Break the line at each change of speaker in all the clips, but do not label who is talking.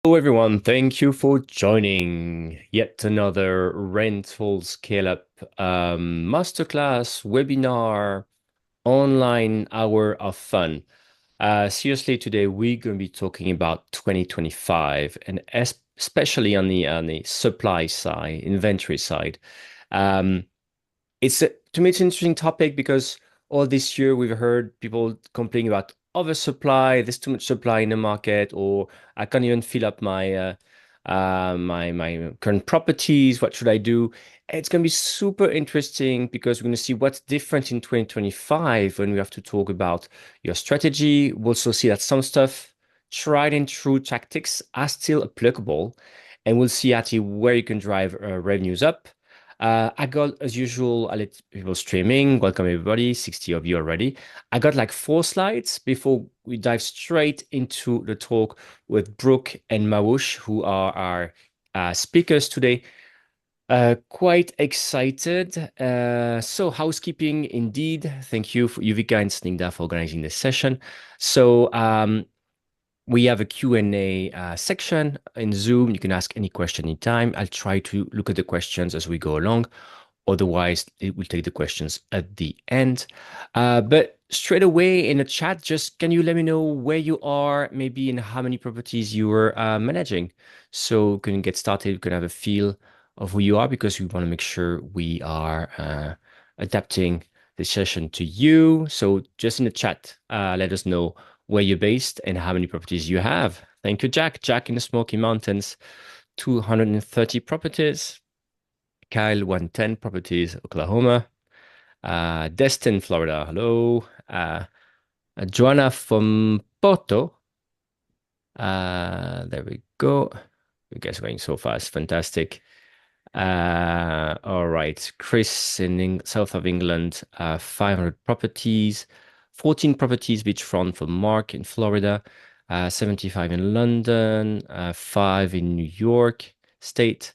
Hello everyone, thank you for joining yet another rental scale up masterclass, webinar, online hour of fun. Seriously, today we're going to be talking about 2025 and especially on the supply side, inventory side. Um, to me, it's an interesting topic because all this year we've heard people complaining about oversupply. There's too much supply in the market, or I can't even fill up my current properties. What should I do? It's going to be super interesting because we're going to see what's different in 2025 when we have to talk about your strategy. We'll also see that some stuff, tried and true tactics, are still applicable, and we'll see actually where you can drive revenues up. I got, as usual, I let people streaming. Welcome, everybody. 60 of you already. I got like 4 slides before we dive straight into the talk with Brooke and Mahwushh, who are our speakers today. Quite excited. So, housekeeping indeed. Thank you for Yuvika and Sninda for organizing this session. So, we have a Q&A section in Zoom. You can ask any question anytime. I'll try to look at the questions as we go along. Otherwise, it will take the questions at the end. But straight away in the chat, just can you let me know where you are, maybe and how many properties you are managing? So we can get started. We can have a feel of who you are because we want to make sure we are adapting the session to you. So just in the chat, let us know where you're based and how many properties you have. Thank you, Jack. Jack in the Smoky Mountains, 230 properties. Kyle, 110 properties, Oklahoma. Destin, Florida. Hello. Joanna from Porto. There we go. You guys are going so fast. Fantastic. All right. Chris in south of England, 500 properties, 14 properties beachfront for Mark in Florida, 75 in London, 5 in New York State.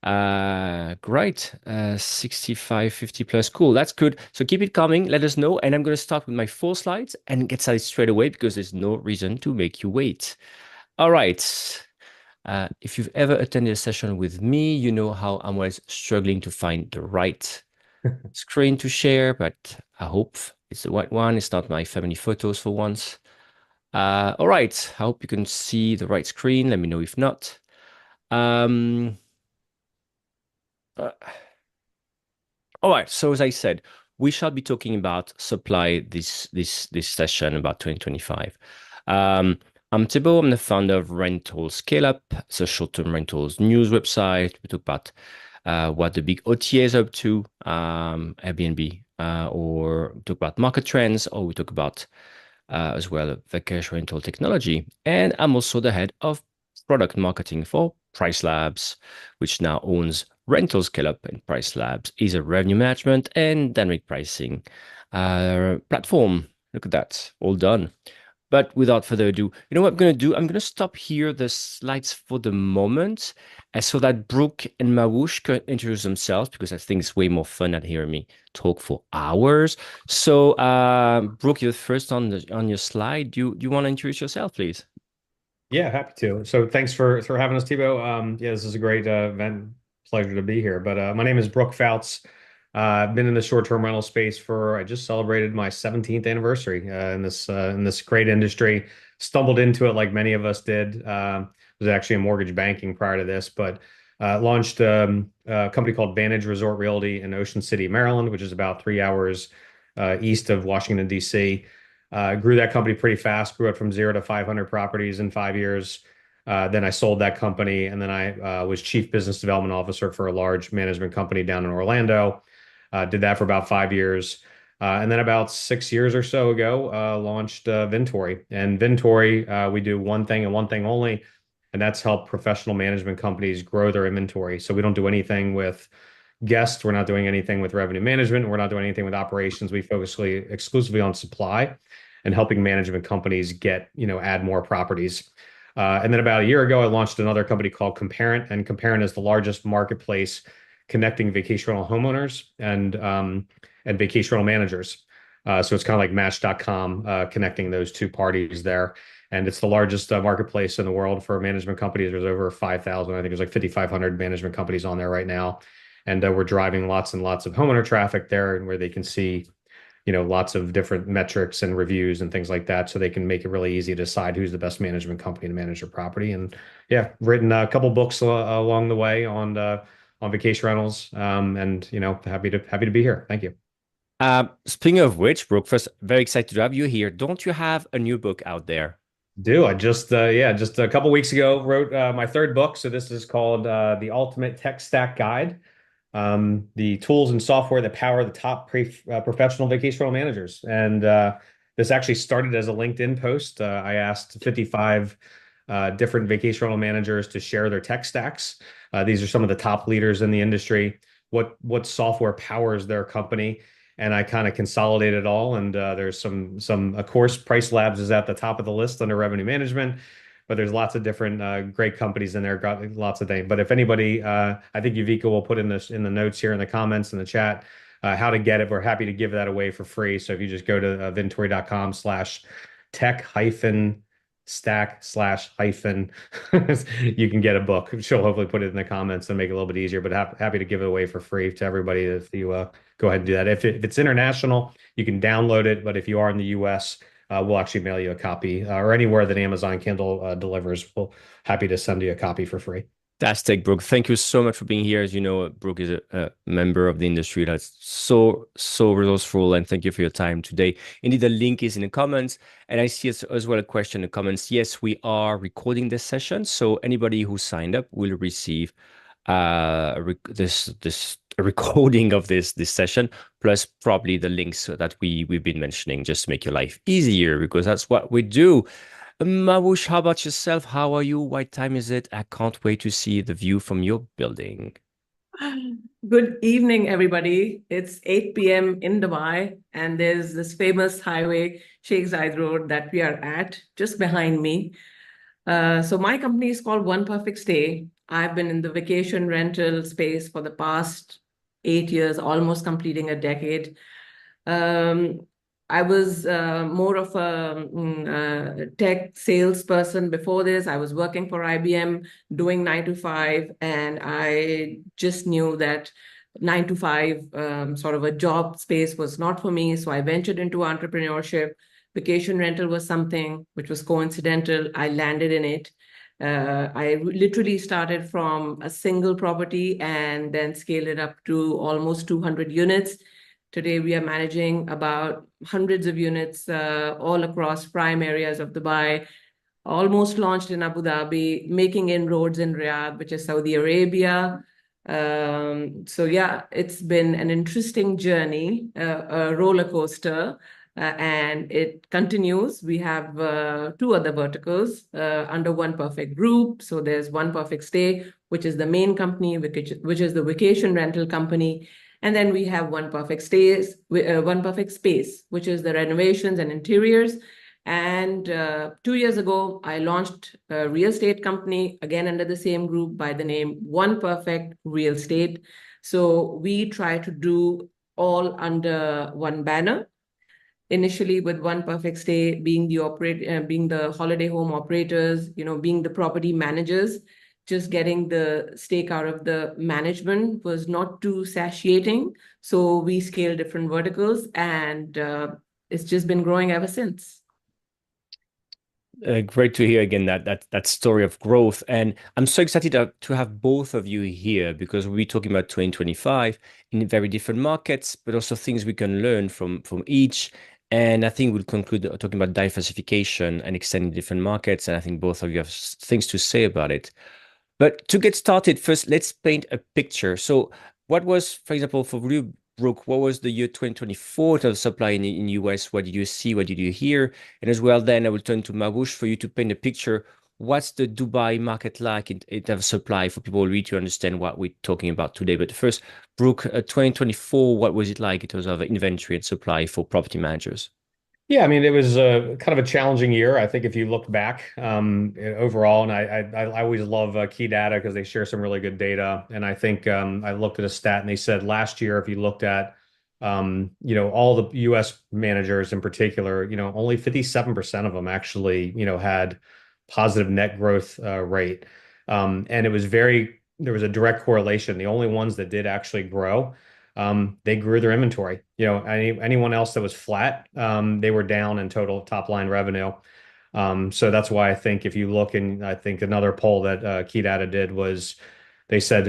Great. 65, 50 plus. Cool. That's good. So keep it coming. Let us know. And I'm going to start with my 4 slides and get started straight away because there's no reason to make you wait. All right. If you've ever attended a session with me, you know how I'm always struggling to find the right screen to share, but I hope it's the right one. It's not my family photos for once. All right. I hope you can see the right screen. Let me know if not. Um, uh, all right. So as I said, we shall be talking about supply this session about 2025. I'm Thibault. I'm the founder of Rental Scale Up. It's a short-term rentals news website. We talk about what the big OTA is up to, Airbnb, or we talk about market trends, or we talk about as well vacation rental technology. And I'm also the head of product marketing for PriceLabs, which now owns Rental Scale Up, and PriceLabs is a revenue management and dynamic pricing platform. Look at that, all done. But without further ado, you know what I'm going to do? I'm going to stop here the slides for the moment so that Brooke and Mahwushh can introduce themselves because I think it's way more fun than hearing me talk for hours. So, Brooke, you're first on your slide. Do you want to introduce yourself, please?
Yeah, happy to. So thanks for having us, Thibault. Yeah, this is a great event. Pleasure to be here. But my name is Brooke Pfautz. I've been in the short-term rental space I just celebrated my 17th anniversary in this great industry. Stumbled into it like many of us did. Was actually in mortgage banking prior to this, but launched a company called Vantage Resort Realty in Ocean City, Maryland, which is about 3 hours east of Washington, D.C. Grew that company pretty fast, grew it from 0 to 500 properties in 5 years. Then I sold that company, and then I was chief business development officer for a large management company down in Orlando. Did that for about 5 years. And then about 6 years or so ago, launched Vintory. And Vintory, we do one thing and one thing only, and that's help professional management companies grow their inventory. So we don't do anything with guests. We're not doing anything with revenue management. We're not doing anything with operations. We focus exclusively on supply and helping management companies add more properties. And then about a year ago, I launched another company called Comparent, and Comparent is the largest marketplace connecting vacation rental homeowners and vacation rental managers. So it's kind of like Match.com, connecting those two parties there. and it's the largest marketplace in the world for management companies. There's over 5,000. I think there's like 5,500 management companies on there right now, and we're driving lots and lots of homeowner traffic there, and where they can see lots of different metrics and reviews and things like that, so they can make it really easy to decide who's the best management company to manage their property. And yeah, written a couple books along the way on vacation rentals. And happy to be here. Thank you.
Speaking of which, Brooke, first, very excited to have you here. Don't you have a new book out there?
I just just a couple weeks ago wrote my third book. So this is called The Ultimate Tech Stack Guide. The tools and software that power the top professional vacation rental managers. And this actually started as a LinkedIn post. I asked 55 different vacation rental managers to share their tech stacks. These are some of the top leaders in the industry. What software powers their company? And I kind of consolidated it all. And there's of course, PriceLabs is at the top of the list under revenue management, but there's lots of different great companies in there, got lots of things. But if anybody, I think Yuvika will put in the notes here in the comments in the chat how to get it. We're happy to give that away for free. So if you just go to vintory.com/tech hyphen stack slash hyphen, you can get a book. She'll hopefully put it in the comments and make it a little bit easier, but happy to give it away for free to everybody if you go ahead and do that. If it's international, you can download it, but if you are in the US, we'll actually mail you a copy, or anywhere that Amazon Kindle delivers. We'll happy to send you a copy for free.
Fantastic, Brooke. Thank you so much for being here. As you know, Brooke is a member of the industry that's so resourceful, and thank you for your time today. Indeed, the link is in the comments, and I see as well a question in the comments. Yes, we are recording this session, so anybody who signed up will receive a recording of this session, plus probably the links that we've been mentioning, just to make your life easier, because that's what we do. Mahwushh, how about yourself? How are you? What time is it? I can't wait to see the view from your building.
Good evening, everybody. It's 8 p.m. in Dubai, and there's this famous highway, Sheikh Zayed Road, that we are at just behind me. So my company is called One Perfect Stay. I've been in the vacation rental space for the past 8 years, almost completing a decade. I was more of a tech salesperson before this. I was working for IBM, doing 9 to 5, and I just knew that 9 to 5 sort of a job space was not for me. So I ventured into entrepreneurship. Vacation rental was something which was coincidental. I landed in it. I literally started from a single property and then scaled it up to almost 200 units. Today, we are managing about hundreds of units all across prime areas of Dubai, almost launched in Abu Dhabi, making inroads in Riyadh, which is Saudi Arabia. So yeah, it's been an interesting journey, a roller coaster, and it continues. We have two other verticals under One Perfect Group. So there's One Perfect Stay, which is the main company, which is the vacation rental company. And then we have One Perfect Space, which is the renovations and interiors. And 2 years ago, I launched a real estate company, again under the same group by the name One Perfect Real Estate. So we try to do all under one banner. Initially with One Perfect Stay being the holiday home operators, being the property managers. Just getting the stake out of the management was not too satiating. So we scaled different verticals, and it's just been growing ever since.
Great to hear again that story of growth. And I'm so excited to have both of you here, because we'll be talking about 2025 in very different markets, but also things we can learn from each. And I think we'll conclude talking about diversification and extending different markets. And I think both of you have things to say about it. But to get started, first, let's paint a picture. So what was, for example, for you, Brooke, what was the year 2024 of supply in US? What did you see? What did you hear? And as well, then I will turn to Mahwushh for you to paint a picture. What's the Dubai market like in terms of supply for people really to understand what we're talking about today? But first, Brooke, 2024, what was it like in terms of inventory and supply for property managers?
Yeah, I mean, it was kind of a challenging year. I think if you look back overall, and I always love key data because they share some really good data. And I think I looked at a stat and they said last year, if you looked at all the US managers in particular, only 57% of them actually, had positive net growth rate. And there was a direct correlation. The only ones that did actually grow, they grew their inventory. Anyone else that was flat, they were down in total top line revenue. So that's why I think if you look, and I think another poll that Key Data did was they said,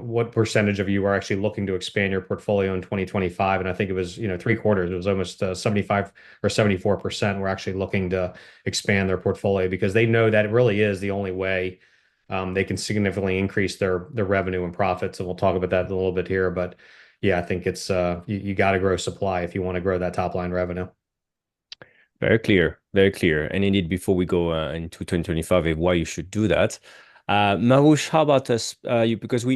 what percentage of you are actually looking to expand your portfolio in 2025? And I think it was, three quarters. It was almost 75 or 74% were actually looking to expand their portfolio because they know that it really is the only way they can significantly increase their revenue and profits. And we'll talk about that a little bit here. But yeah, I think it's you got to grow supply if you want to grow that top line revenue.
Very clear, very clear. And indeed, before we go into 2025, why you should do that. Mahwushh, how about us? Because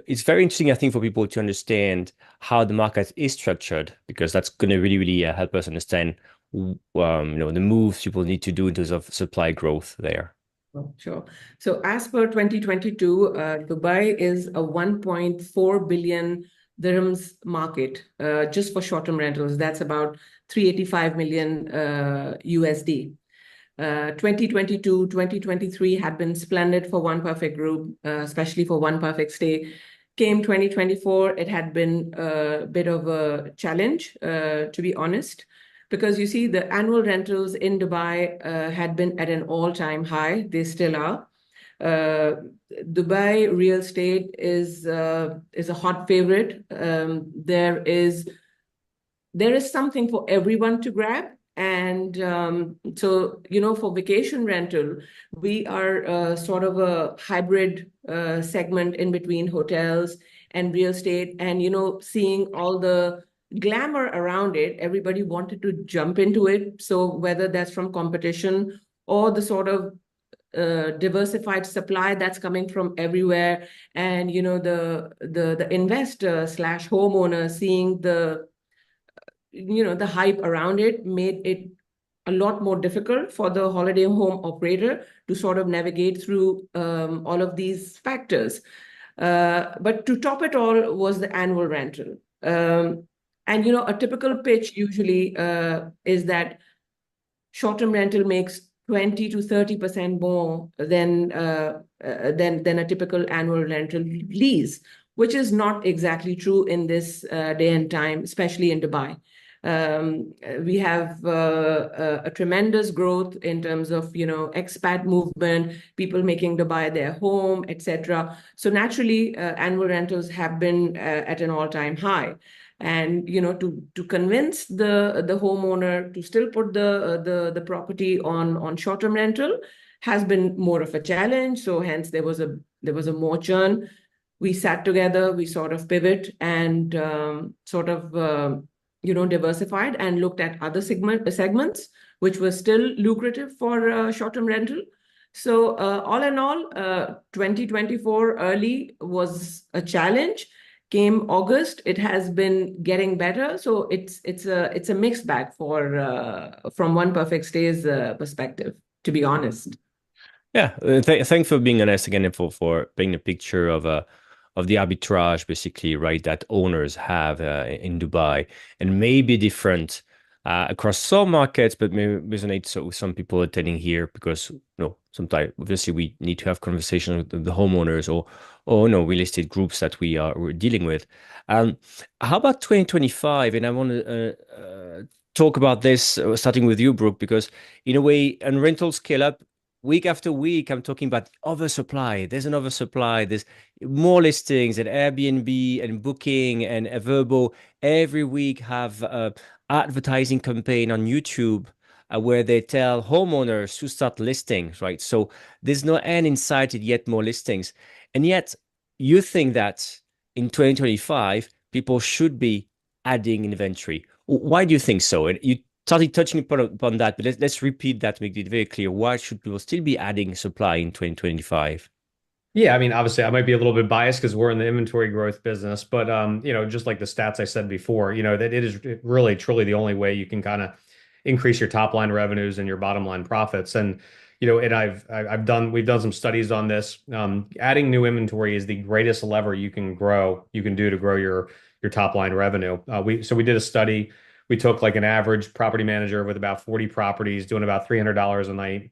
it's very interesting, I think, for people to understand how the market is structured, because that's going to really, really help us understand, the moves people need to do in terms of supply growth there.
Oh, sure. So as per 2022, Dubai is a 1.4 billion dirhams market just for short-term rentals. That's about 385 million USD. 2022, 2023 had been splendid for One Perfect Group, especially for One Perfect Stay. Came 2024, it had been a bit of a challenge, to be honest, because you see the annual rentals in Dubai had been at an all-time high. They still are. Dubai real estate is a hot favorite. There is something for everyone to grab. And so, for vacation rental, we are sort of a hybrid segment in between hotels and real estate. And, seeing all the glamour around it, everybody wanted to jump into it. So whether that's from competition or the sort of diversified supply that's coming from everywhere, and the investor slash homeowner seeing the hype around it made it a lot more difficult for the holiday home operator to sort of navigate through all of these factors. But to top it all was the annual rental. And a typical pitch usually is that short-term rental makes 20 to 30% more than a typical annual rental lease, which is not exactly true in this day and time, especially in Dubai. We have a tremendous growth in terms of expat movement, people making Dubai their home, etc. So naturally, annual rentals have been at an all-time high. And to convince the homeowner to still put the property on short-term rental has been more of a challenge. So hence there was a more churn. We sat together, we sort of pivot and diversified and looked at other segments which were still lucrative for short-term rental. So all in all, 2024 early was a challenge. Came August, it has been getting better. So it's a mixed bag from One Perfect Stay's perspective, to be honest.
Yeah, thanks for being honest again, and for painting a picture of the arbitrage, basically, right, that owners have in Dubai, and may be different across some markets, but may resonate so with some people attending here because sometimes obviously we need to have conversations with the homeowners or real estate groups that we're dealing with. How about 2025? And I want to talk about this starting with you, Brooke, because in a way, and rental scale up. Week after week, I'm talking about oversupply. There's an oversupply. There's more listings at Airbnb and Booking and Vrbo. Every week have advertising campaign on YouTube where they tell homeowners to start listings, right? So there's no end in sight, yet more listings. And yet you think that in 2025, people should be adding inventory. Why do you think so? And you started touching upon that, but let's repeat that to make it very clear. Why should people still be adding supply in 2025?
Yeah, I mean, obviously, I might be a little bit biased because we're in the inventory growth business, but just like the stats I said before, that it is really truly the only way you can kind of increase your top line revenues and your bottom line profits. And and we've done some studies on this. Adding new inventory is the greatest lever you can do to grow your top line revenue. We did a study. We took like an average property manager with about 40 properties doing about $300 a night,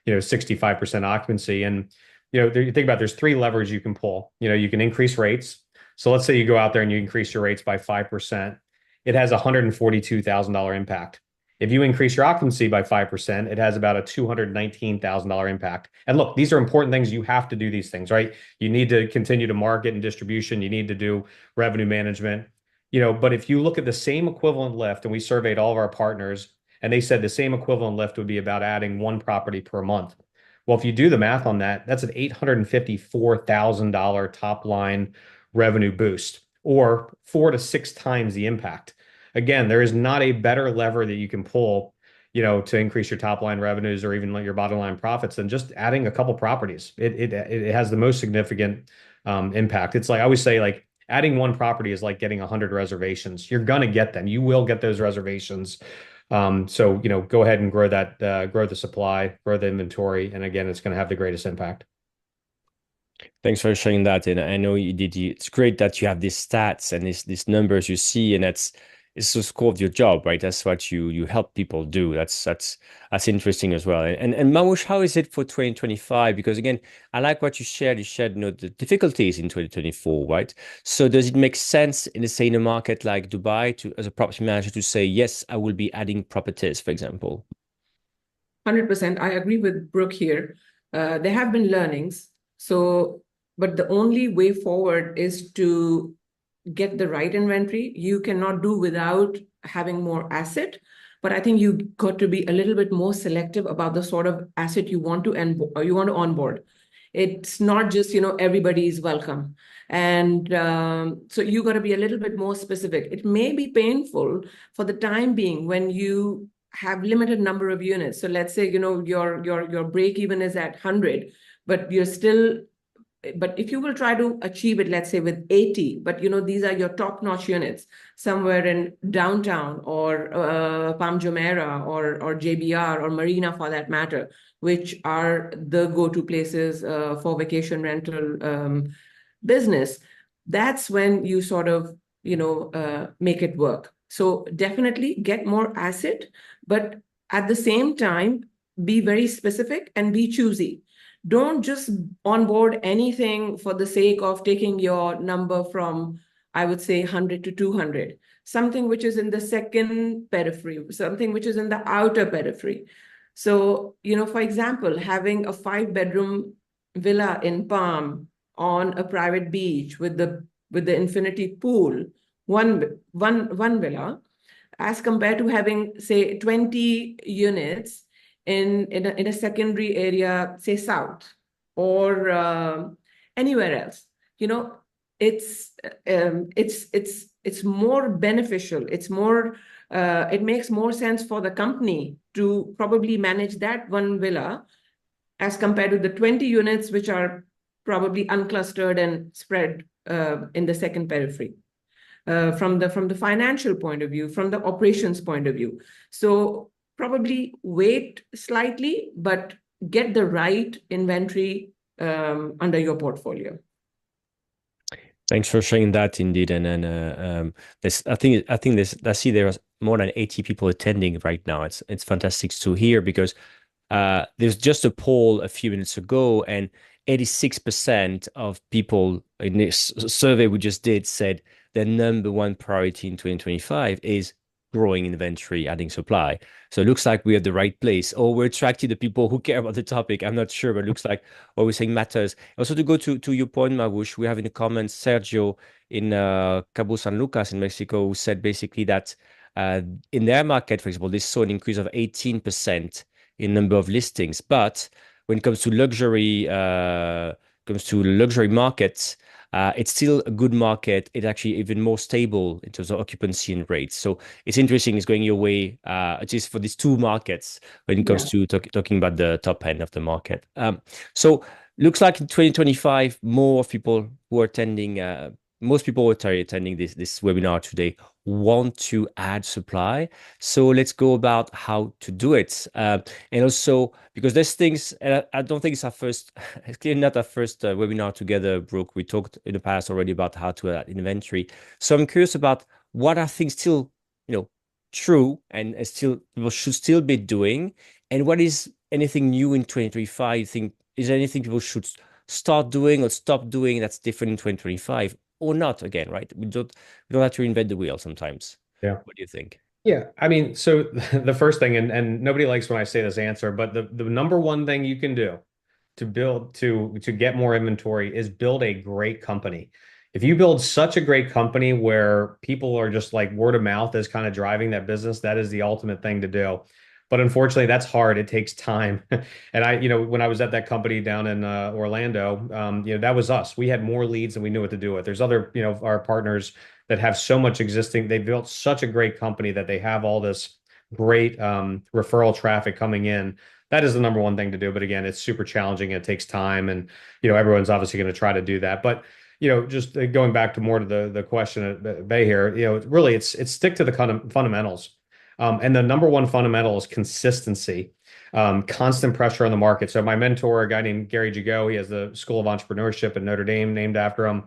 65% occupancy. And, you think about there's three levers you can pull. You can increase rates. So let's say you go out there and you increase your rates by 5%. It has a $142,000 impact. If you increase your occupancy by 5%, it has about a $219,000 impact. And look, these are important things. You have to do these things, right? You need to continue to market and distribution. You need to do revenue management. But if you look at the same equivalent lift, and we surveyed all of our partners, and they said the same equivalent lift would be about adding one property per month. Well, if you do the math on that, that's an $854,000 top line revenue boost, or 4 to 6 times the impact. Again, there is not a better lever that you can pull, to increase your top line revenues or even your bottom line profits than just adding a couple properties. It has the most significant impact. It's like I always say, like adding one property is like getting 100 reservations. You're gonna get them. You will get those reservations. So go ahead and grow the supply, grow the inventory, and again, it's going to have the greatest impact.
Thanks for sharing that. And I know you did. It's great that you have these stats and these numbers you see, and it's the score of your job, right? That's what you help people do. That's interesting as well. And Mahwushh, how is it for 2025? Because again, I like what you shared. You shared, the difficulties in 2024, right? So does it make sense in a market like Dubai as a property manager to say, yes, I will be adding properties, for example?
100%. I agree with Brooke here. There have been learnings. But the only way forward is to get the right inventory. You cannot do without having more asset, but I think you got to be a little bit more selective about the sort of asset you want to onboard. It's not just, everybody's welcome. And so you got to be a little bit more specific. It may be painful for the time being when you have limited number of units. So let's say, your break even is at 100, but but if you will try to achieve it, let's say with 80, but these are your top-notch units somewhere in downtown or Palm Jumeirah or JBR or Marina for that matter, which are the go-to places for vacation rental business, that's when you sort of, make it work. So definitely get more asset, but at the same time, be very specific and be choosy. Don't just onboard anything for the sake of taking your number from, I would say, 100 to 200. Something which is in the second periphery, something which is in the outer periphery. So, for example, having a 5-bedroom villa in Palm on a private beach with the infinity pool, one villa, as compared to having, say, 20 units in a secondary area, say south or anywhere else. It's more beneficial. It makes more sense for the company to probably manage that one villa as compared to the 20 units which are probably unclustered and spread in the second periphery. From the financial point of view, from the operations point of view. So probably wait slightly, but get the right inventory under your portfolio.
Thanks for sharing that, indeed. And then I see there are more than 80 people attending right now. It's fantastic to hear because there's just a poll a few minutes ago, and 86% of people in this survey we just did said their number one priority in 2025 is growing inventory, adding supply. So it looks like we're at the right place, or we're attracting the people who care about the topic. I'm not sure, but it looks like what we're saying matters. Also, to go to your point, Mahwushh, we have in the comments Sergio in Cabo San Lucas in Mexico, who said basically that in their market, for example, they saw an increase of 18% in number of listings. But when it comes to luxury markets, it's still a good market. It's actually even more stable in terms of occupancy and rates. So it's interesting. It's going your way, at least for these two markets when it comes to talking about the top end of the market. So looks like in 2025, more people who are attending most people who are attending this webinar today want to add supply. So let's go about how to do it. And also, because there's things, and I don't think it's our first, it's clearly not our first webinar together, Brooke. We talked in the past already about how to add inventory. So I'm curious about what are things still, true and still people should still be doing, and what is anything new in 2025? You think is there anything people should start doing or stop doing that's different in 2025 or not again, right? We don't have to reinvent the wheel sometimes.
Yeah.
What do you think?
Yeah, I mean, so the first thing, and nobody likes when I say this answer, but the number one thing you can do to build to get more inventory is build a great company. If you build such a great company where people are just like word of mouth is kind of driving that business, that is the ultimate thing to do. But unfortunately, that's hard. It takes time. And when I was at that company down in Orlando, that was us. We had more leads than we knew what to do with. There's other, our partners that have so much existing. They built such a great company that they have all this great referral traffic coming in. That is the number one thing to do. But again, it's super challenging. It takes time, and everyone's obviously going to try to do that. But just going back to more to the question at bay here, really it's stick to the kind of fundamentals. And the number one fundamental is consistency, constant pressure on the market. So my mentor, a guy named Gary Jago, he has the School of Entrepreneurship at Notre Dame named after him.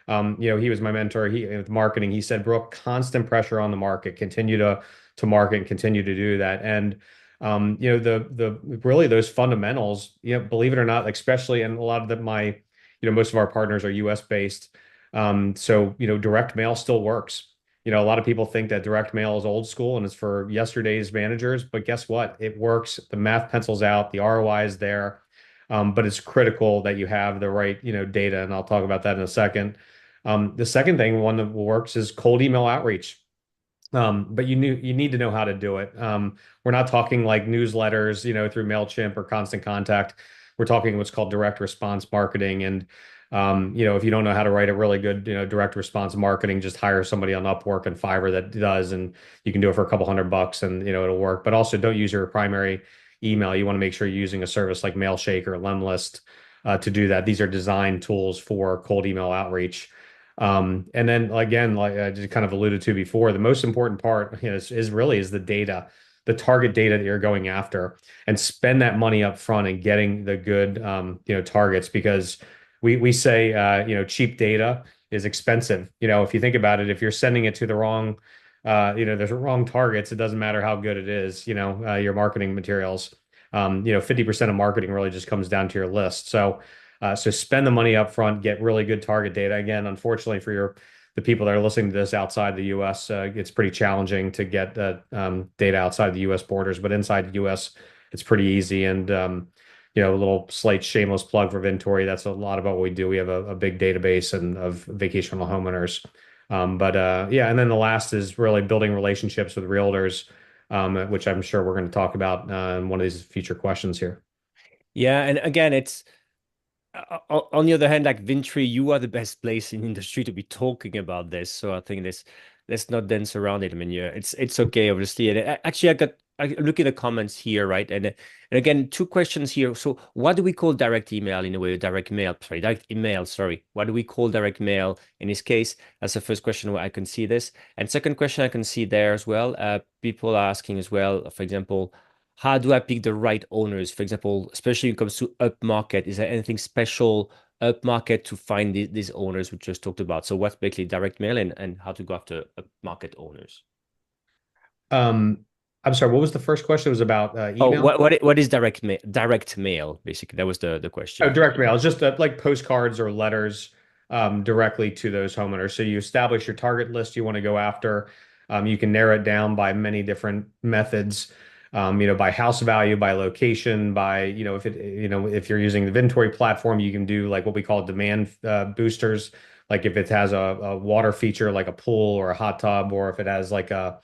He was my mentor. With marketing, he said, Brooke, constant pressure on the market, continue to market and continue to do that. And the really those fundamentals, believe it or not, especially in a lot of most of our partners are US based. So direct mail still works. A lot of people think that direct mail is old school and it's for yesterday's managers, but guess what? It works. The math pencils out, the ROI is there. But it's critical that you have the right, data, and I'll talk about that in a second. The second thing, one that works, is cold email outreach. But you need to know how to do it. We're not talking like newsletters, through MailChimp or Constant Contact. We're talking what's called direct response marketing. And if you don't know how to write a really good, direct response marketing, just hire somebody on Upwork and Fiverr that does, and you can do it for a couple $100 and it'll work. But also don't use your primary email. You want to make sure you're using a service like Mailshake or Lemlist to do that. These are design tools for cold email outreach. And then again, like I just kind of alluded to before, the most important part is really the data, the target data that you're going after, and spend that money up front and getting the good targets, because we say cheap data is expensive. If you think about it, if you're sending it to the wrong there's wrong targets, it doesn't matter how good it is, your marketing materials. 50% of marketing really just comes down to your list. So spend the money up front, get really good target data. Again, unfortunately for the people that are listening to this outside the US, it's pretty challenging to get data outside the US borders, but inside the US, it's pretty easy. And, a little slight shameless plug for Vintory. That's a lot about what we do. We have a big database of vacational homeowners. Yeah, and then the last is really building relationships with realtors, which I'm sure we're going to talk about in one of these future questions here.
Yeah, and again, it's on the other hand, like Vintory, you are the best place in the industry to be talking about this. So I think let's not dance around it. I mean, yeah, it's okay, obviously. And actually, I look at the comments here, right? And again, two questions here. So what do we call direct email in a way? Direct mail, sorry, direct email, sorry. What do we call direct mail in this case? That's the first question where I can see this. And second question I can see there as well. People are asking as well, for example, how do I pick the right owners? For example, especially when it comes to upmarket, is there anything special upmarket to find these owners we just talked about? So what's basically direct mail and how to go after upmarket owners?
I'm sorry, what was the first question? It was about
Oh,
email?
what is direct mail? Direct mail, basically. That was the
Oh,
question.
direct mail. It's just like postcards or letters directly to those homeowners. So you establish your target list you want to go after. You can narrow it down by many different methods, by house value, by location, by, if you're using the Vintory platform, you can do like what we call demand boosters. Like if it has a water feature like a pool or a hot tub, or if it has like a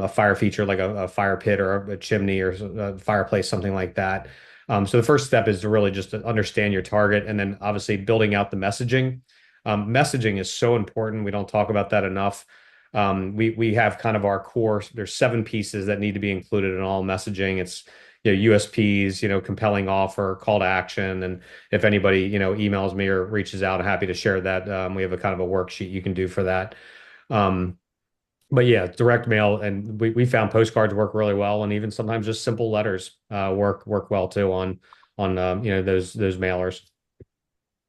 fire feature like a fire pit or a chimney or a fireplace, something like that. So the first step is to really just to understand your target, and then obviously building out the messaging. Messaging is so important. We don't talk about that enough. We have kind of our core. There's 7 pieces that need to be included in all messaging. It's USPs, compelling offer, call to action. And if anybody, emails me or reaches out, I'm happy to share that. We have a kind of a worksheet you can do for that. Um, but yeah, direct mail, and we found postcards work really well, and even sometimes just simple letters work well too on those mailers.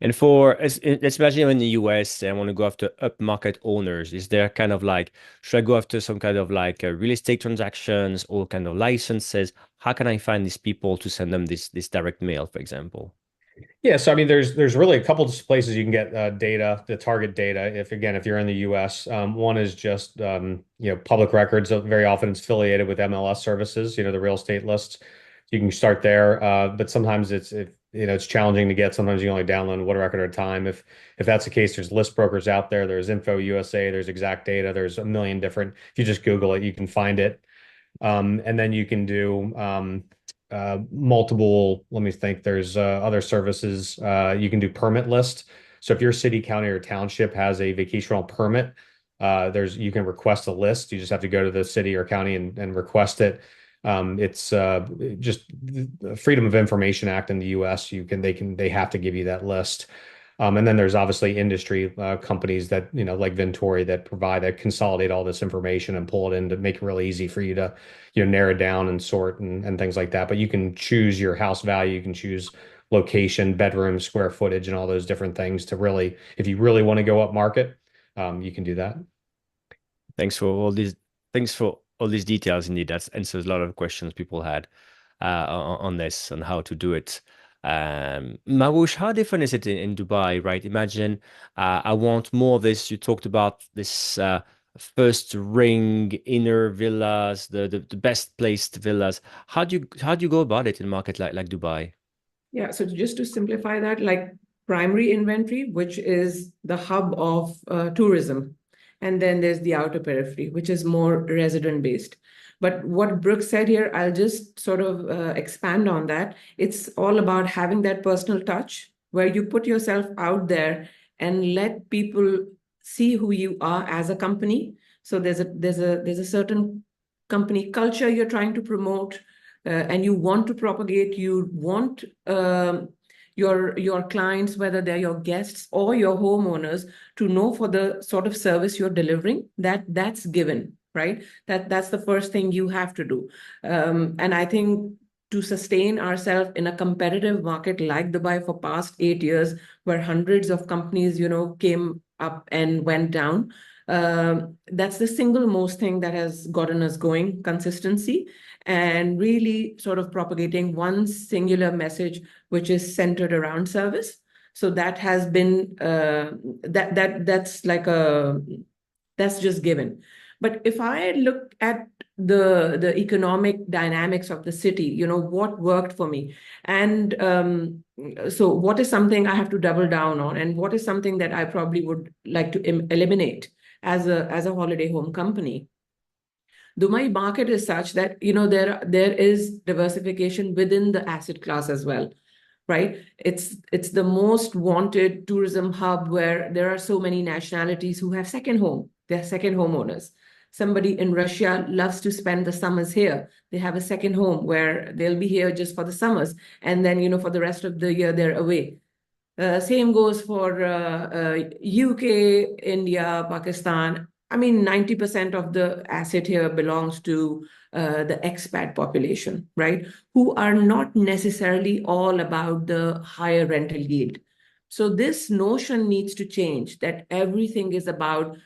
And let's imagine I'm in the US and I want to go after upmarket owners. Is there kind of like, should I go after some kind of like real estate transactions or kind of licenses? How can I find these people to send them this direct mail, for example?
Yeah, so I mean, there's really a couple of places you can get data, the target data. If you're in the U.S., one is just public records. Very often it's affiliated with MLS services, the real estate lists. You can start there, but sometimes it's challenging to get. Sometimes you only download one record at a time. If that's the case, there's list brokers out there. There's Info USA. There's Exact Data. There's a million different. If you just Google it, you can find it. And then you can do multiple, let me think, there's other services. You can do permit list. So if your city, county, or township has a vacation rental permit, you can request a list. You just have to go to the city or county and request it. It's just the Freedom of Information Act in the US. They have to give you that list. And then there's obviously industry companies that, like Vintory, that consolidate all this information and pull it in to make it really easy for you to, narrow down and sort and things like that. But you can choose your house value, you can choose location, bedroom, square footage, and all those different things to really, if you really want to go up market, you can do that.
Thanks for all these. Thanks for all these details. Indeed, that answers a lot of questions people had on this, on how to do it. Mahwushh, how different is it in Dubai, right? Imagine I want more of this. You talked about this first ring inner villas, the best placed villas. How do you go about it in a market like Dubai?
Yeah, so just to simplify that, like primary inventory, which is the hub of tourism. And then there's the outer periphery, which is more resident based. But what Brooke said here, I'll just sort of expand on that. It's all about having that personal touch where you put yourself out there and let people see who you are as a company. So there's a certain company culture you're trying to promote, and you want to propagate. You want your clients, whether they're your guests or your homeowners, to know for the sort of service you're delivering. That's given, right? That's the first thing you have to do. And I think to sustain ourselves in a competitive market like Dubai for past 8 years, where hundreds of companies, came up and went down, that's the single most thing that has gotten us going: consistency, and really sort of propagating one singular message, which is centered around service. So that has been that's just given. But if I look at the economic dynamics of the city, what worked for me, and so what is something I have to double down on, and what is something that I probably would like to eliminate as a holiday home company. Dubai market is such that there is diversification within the asset class as well, right? It's the most wanted tourism hub where there are so many nationalities who have second home. They're second homeowners. Somebody in Russia loves to spend the summers here. They have a second home where they'll be here just for the summers, and then for the rest of the year they're away. Same goes for UK, India, Pakistan. I mean, 90% of the asset here belongs to the expat population, right? Who are not necessarily all about the higher rental yield. So this notion needs to change, that everything is about,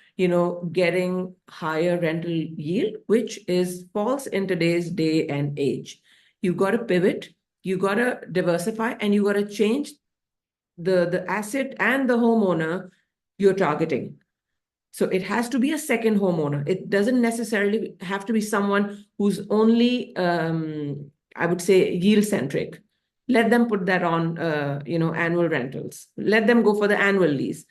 getting higher rental yield, which is false in today's day and age. You got to pivot, you got to diversify, and you got to change the asset and the homeowner you're targeting. So it has to be a second homeowner. It doesn't necessarily have to be someone who's only, I would say, yield centric. Let them put that on, annual rentals. Let them go for the annual lease.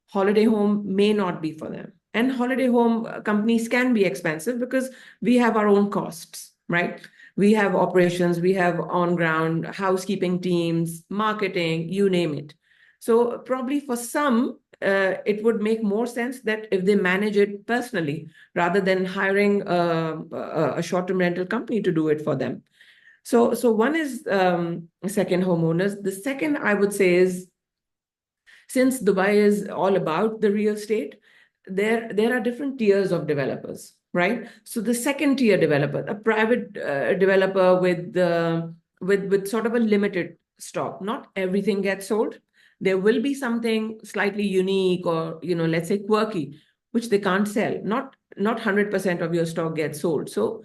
Holiday home may not be for them. And holiday home companies can be expensive because we have our own costs, right? We have operations, we have on-ground housekeeping teams, marketing, you name it. So probably for some, it would make more sense that if they manage it personally rather than hiring a short-term rental company to do it for them. So one is second homeowners. The second I would say is, since Dubai is all about the real estate, there are different tiers of developers, right? So the second tier developer, a private developer with sort of a limited stock. Not everything gets sold. There will be something slightly unique or, let's say quirky, which they can't sell. Not 100% of your stock gets sold. So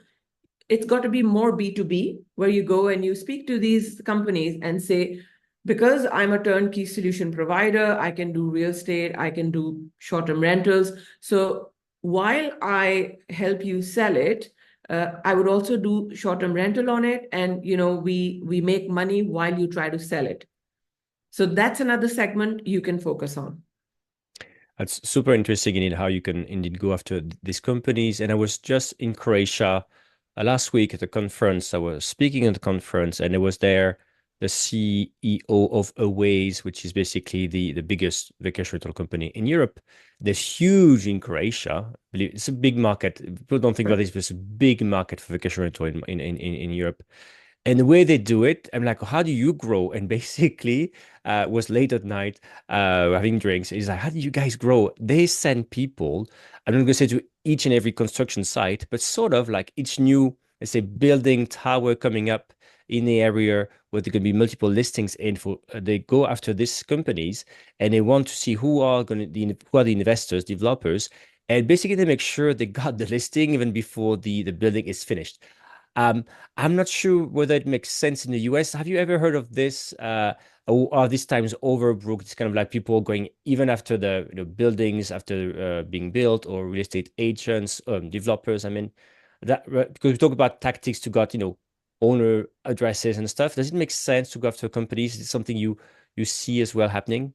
it's got to be more B2B, where you go and you speak to these companies and say, because I'm a turnkey solution provider, I can do real estate, I can do short-term rentals. So while I help you sell it, I would also do short-term rental on it, and we make money while you try to sell it. So that's another segment you can focus on.
That's super interesting indeed how you can indeed go after these companies. And I was just in Croatia last week at a conference. I was speaking at the conference, and it was there the CEO of Aways, which is basically the biggest vacation rental company in Europe. They're huge in Croatia. It's a big market. People don't think about this, but it's a big market for vacation rental in Europe. And the way they do it, I'm like, how do you grow? And basically, was late at night, having drinks. He's like, how do you guys grow? They send people, I'm not going to say to each and every construction site, but sort of like each new, let's say, building tower coming up in the area where there can be multiple listings in for, they go after these companies and they want to see who are who are the investors, developers, and basically they make sure they got the listing even before the building is finished. Um, I'm not sure whether it makes sense in the US. Have you ever heard of this? Or are these times over, Brooke? It's kind of like people going even after the buildings after being built, or real estate agents, developers. I mean, because we talk about tactics to got owner addresses and stuff. Does it make sense to go after companies? Is it something you see as well happening?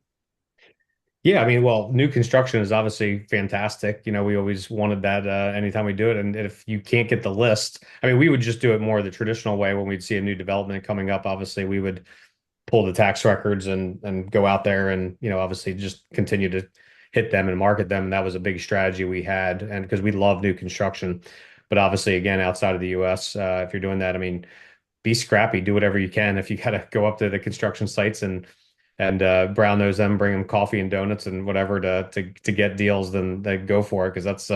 Yeah, I mean, well, new construction is obviously fantastic. We always wanted that anytime we do it. And if you can't get the list, I mean, we would just do it more the traditional way when we'd see a new development coming up. Obviously, we would pull the tax records and go out there and, obviously just continue to hit them and market them. And that was a big strategy we had. And because we love new construction. But obviously, again, outside of the US, if you're doing that, I mean, be scrappy, do whatever you can. If you got to go up to the construction sites and brown nose them, bring them coffee and donuts and whatever to get deals, then they go for it because that's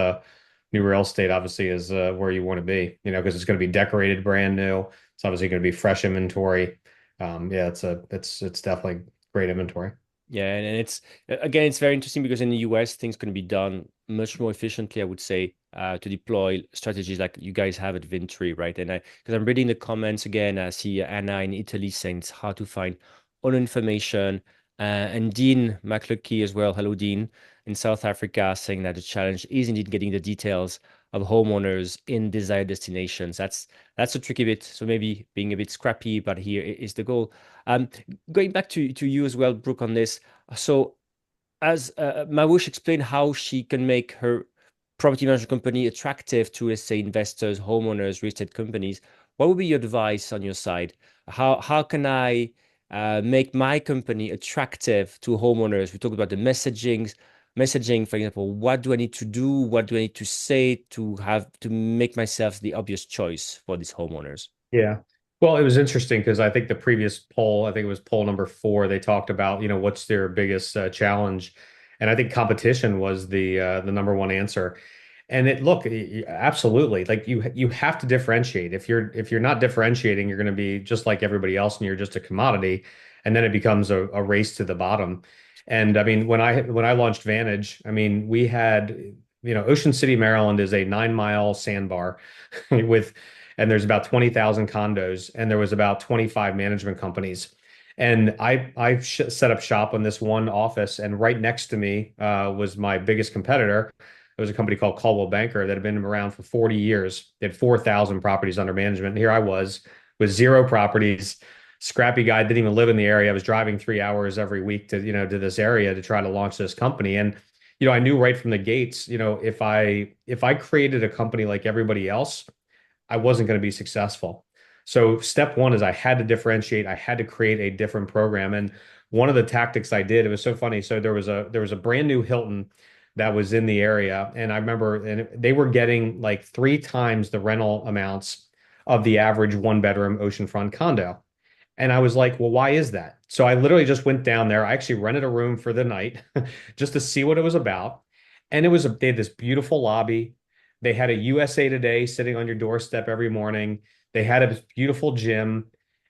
new real estate obviously is where you want to be, because it's going to be decorated brand new. It's obviously going to be fresh inventory. Yeah, it's definitely great inventory.
Yeah, and it's again, it's very interesting because in the US, things can be done much more efficiently, I would say, to deploy strategies like you guys have at Vintory, right? And because I'm reading the comments again, I see Anna in Italy saying it's hard to find all information, and Dean McLucky as well. Hello, Dean, in South Africa, saying that the challenge is indeed getting the details of homeowners in desired destinations. That's a tricky bit. So maybe being a bit scrappy, but here is the goal. Um, Going back to you as well, Brooke, on this. So as Mahwushh explained how she can make her property management company attractive to, let's say, investors, homeowners, real estate companies, what would be your advice on your side? How can I make my company attractive to homeowners? We talked about the messaging, for example. What do I need to do? What do I need to say to make myself the obvious choice for these homeowners?
Yeah. Well, it was interesting because I think the previous poll, I think it was poll number 4, they talked about, what's their biggest challenge. And I think competition was the number one answer. And absolutely, like you have to differentiate. If you're not differentiating, you're going to be just like everybody else and you're just a commodity. And then it becomes a race to the bottom. And I mean, when I launched Vantage, I mean, we had, Ocean City, Maryland is a 9-mile sandbar with and there's about 20,000 condos, and there was about 25 management companies. And I set up shop on this one office, and right next to me was my biggest competitor. It was a company called Coldwell Banker that had been around for 40 years. They had 4,000 properties under management. And here I was with 0 properties, scrappy guy, didn't even live in the area. I was driving 3 hours every week to this area to try to launch this company. And I knew right from the gates, if I created a company like everybody else, I wasn't going to be successful. So step one is I had to differentiate. I had to create a different program. And one of the tactics I did, it was so funny. So there was a brand new Hilton that was in the area. And I remember, and they were getting like 3 times the rental amounts of the average one bedroom oceanfront condo. And I was like, well, why is that? So I literally just went down there. I actually rented a room for the night just to see what it was about. And they had this beautiful lobby. They had a USA Today sitting on your doorstep every morning. They had a beautiful gym.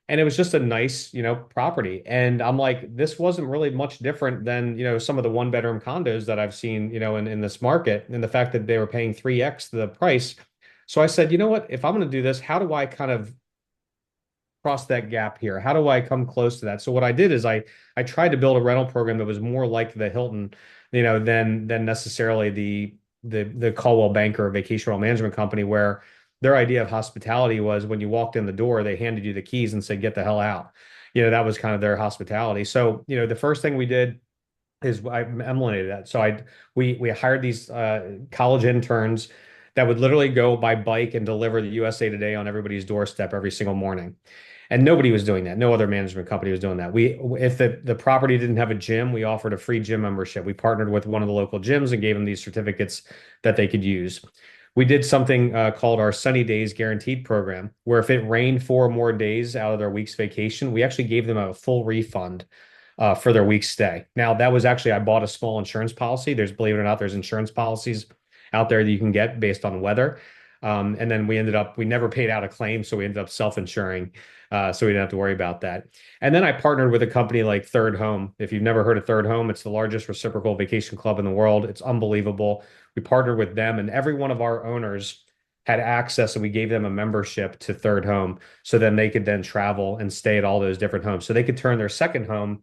And it was just a nice, property. And I'm like, this wasn't really much different than, some of the one bedroom condos that I've seen, in this market, and the fact that they were paying 3x the price. So I said, you know what? If I'm going to do this, how do I kind of cross that gap here? How do I come close to that? So what I did is I tried to build a rental program that was more like the Hilton, than necessarily the Caldwell Banker Vacation Rental Management Company, where their idea of hospitality was when you walked in the door, they handed you the keys and said, get the hell out. That was kind of their hospitality. So, the first thing we did is I emulated that. So we hired these college interns that would literally go by bike and deliver the USA Today on everybody's doorstep every single morning. And nobody was doing that. No other management company was doing that. If the property didn't have a gym, we offered a free gym membership. We partnered with one of the local gyms and gave them these certificates that they could use. We did something called our Sunny Days Guaranteed program, where if it rained 4 more days out of their week's vacation, we actually gave them a full refund for their week's stay. Now, that was actually, I bought a small insurance policy. Believe it or not, there's insurance policies out there that you can get based on weather. And then we never paid out a claim, so we ended up self-insuring, so we didn't have to worry about that. And then I partnered with a company like Third Home. If you've never heard of Third Home, it's the largest reciprocal vacation club in the world. It's unbelievable. We partnered with them, and every one of our owners had access, and we gave them a membership to Third Home, so then they could then travel and stay at all those different homes. So they could turn their second home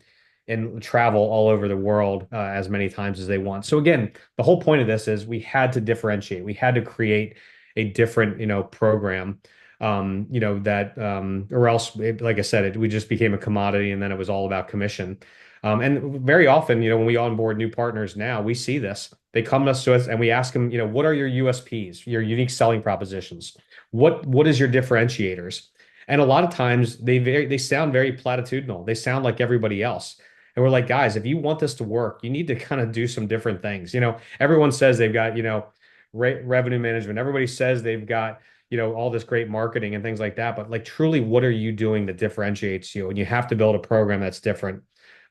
and travel all over the world as many times as they want. So again, the whole point of this is we had to differentiate. We had to create a different, program, or else, like I said, we just became a commodity, and then it was all about commission. And very often, when we onboard new partners now, we see this. They come to us and we ask them, what are your USPs, your unique selling propositions? What is your differentiators? And a lot of times they sound very platitudinal. They sound like everybody else. And we're like, guys, if you want this to work, you need to kind of do some different things. Everyone says they've got, revenue management. Everybody says they've got, all this great marketing and things like that. But like, truly, what are you doing that differentiates you? And you have to build a program that's different.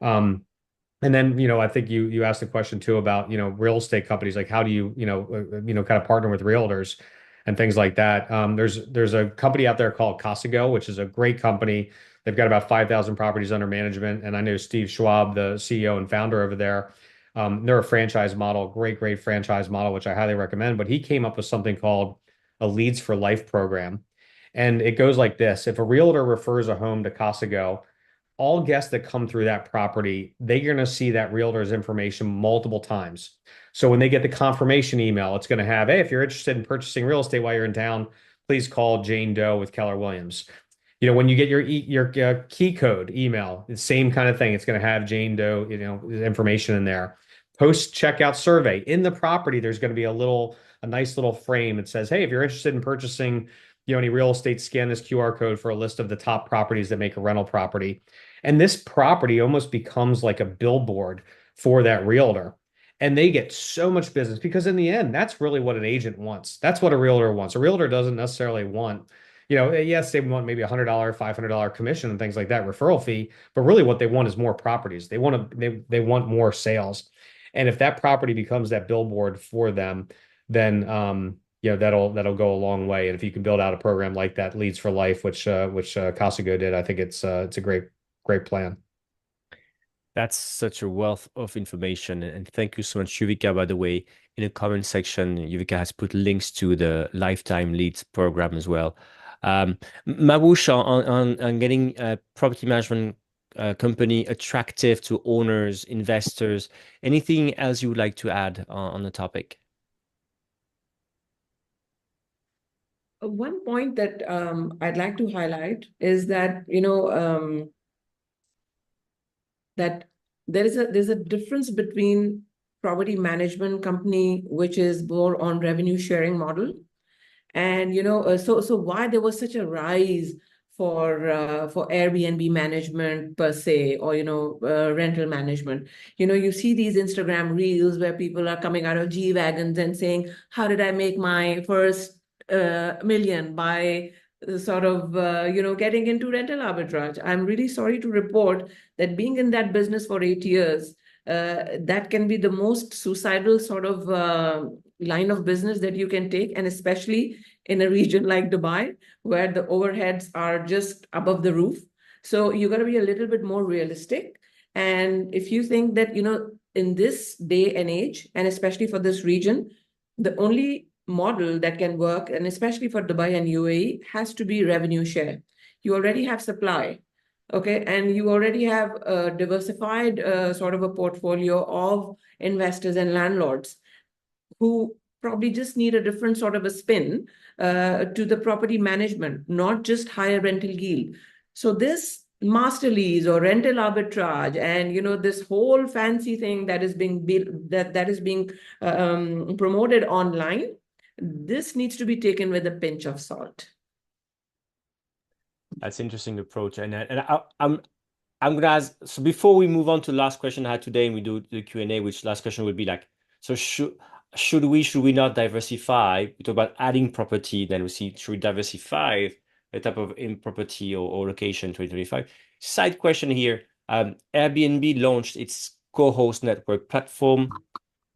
And then, I think you asked a question too about, real estate companies, like how do you, kind of partner with realtors and things like that. There's a company out there called Casago, which is a great company. They've got about 5,000 properties under management. And I know Steve Schwab, the CEO and founder over there, they're a franchise model, great franchise model, which I highly recommend. But he came up with something called a Leads for Life program. And it goes like this. If a realtor refers a home to Casago, all guests that come through that property, they're going to see that realtor's information multiple times. So when they get the confirmation email, it's going to have, hey, if you're interested in purchasing real estate while you're in town, please call Jane Doe with Keller Williams. When you get your key code email, the same kind of thing. It's going to have Jane Doe, information in there. Post checkout survey in the property. There's going to be a nice little frame that says, hey, if you're interested in purchasing, any real estate, scan this QR code for a list of the top properties that make a rental property. And this property almost becomes like a billboard for that realtor. And they get so much business because in the end, that's really what an agent wants. That's what a realtor wants. A realtor doesn't necessarily want, yes, they want maybe $100, $500 commission and things like that, referral fee, but really what they want is more properties. They want more sales. And if that property becomes that billboard for them, then that'll go a long way. And if you can build out a program like that, Leads for Life, which Casago did, I think it's a great plan.
That's such a wealth of information. And thank you so much, Yuvika. By the way, in the comment section, Yuvika has put links to the Lifetime Leads program as well. Mahwushh, on getting a property management company attractive to owners, investors, anything else you would like to add on the topic?
One point that I'd like to highlight is that, that there's a difference between property management company, which is more on revenue sharing model. And, so why there was such a rise for Airbnb management per se, or, rental management. You see these Instagram reels where people are coming out of G-Wagons and saying, how did I make my first million by sort of getting into rental arbitrage. I'm really sorry to report that being in that business for 8 years, that can be the most suicidal sort of line of business that you can take, and especially in a region like Dubai, where the overheads are just above the roof. So you got to be a little bit more realistic. And if you think that, in this day and age, and especially for this region, the only model that can work, and especially for Dubai and UAE, has to be revenue share. You already have supply, okay, and you already have a diversified sort of a portfolio of investors and landlords who probably just need a different sort of a spin to the property management, not just higher rental yield. So this master lease or rental arbitrage, and this whole fancy thing that is being built, that is being promoted online, this needs to be taken with a pinch of salt.
That's interesting approach, and I'm gonna ask. So before we move on to the last question I had today, and we do the Q&A, which last question would be like, so should we not diversify? We talk about adding property, then we see should we diversify the type of in property or location 2025? Side question here. Airbnb launched its co-host network platform.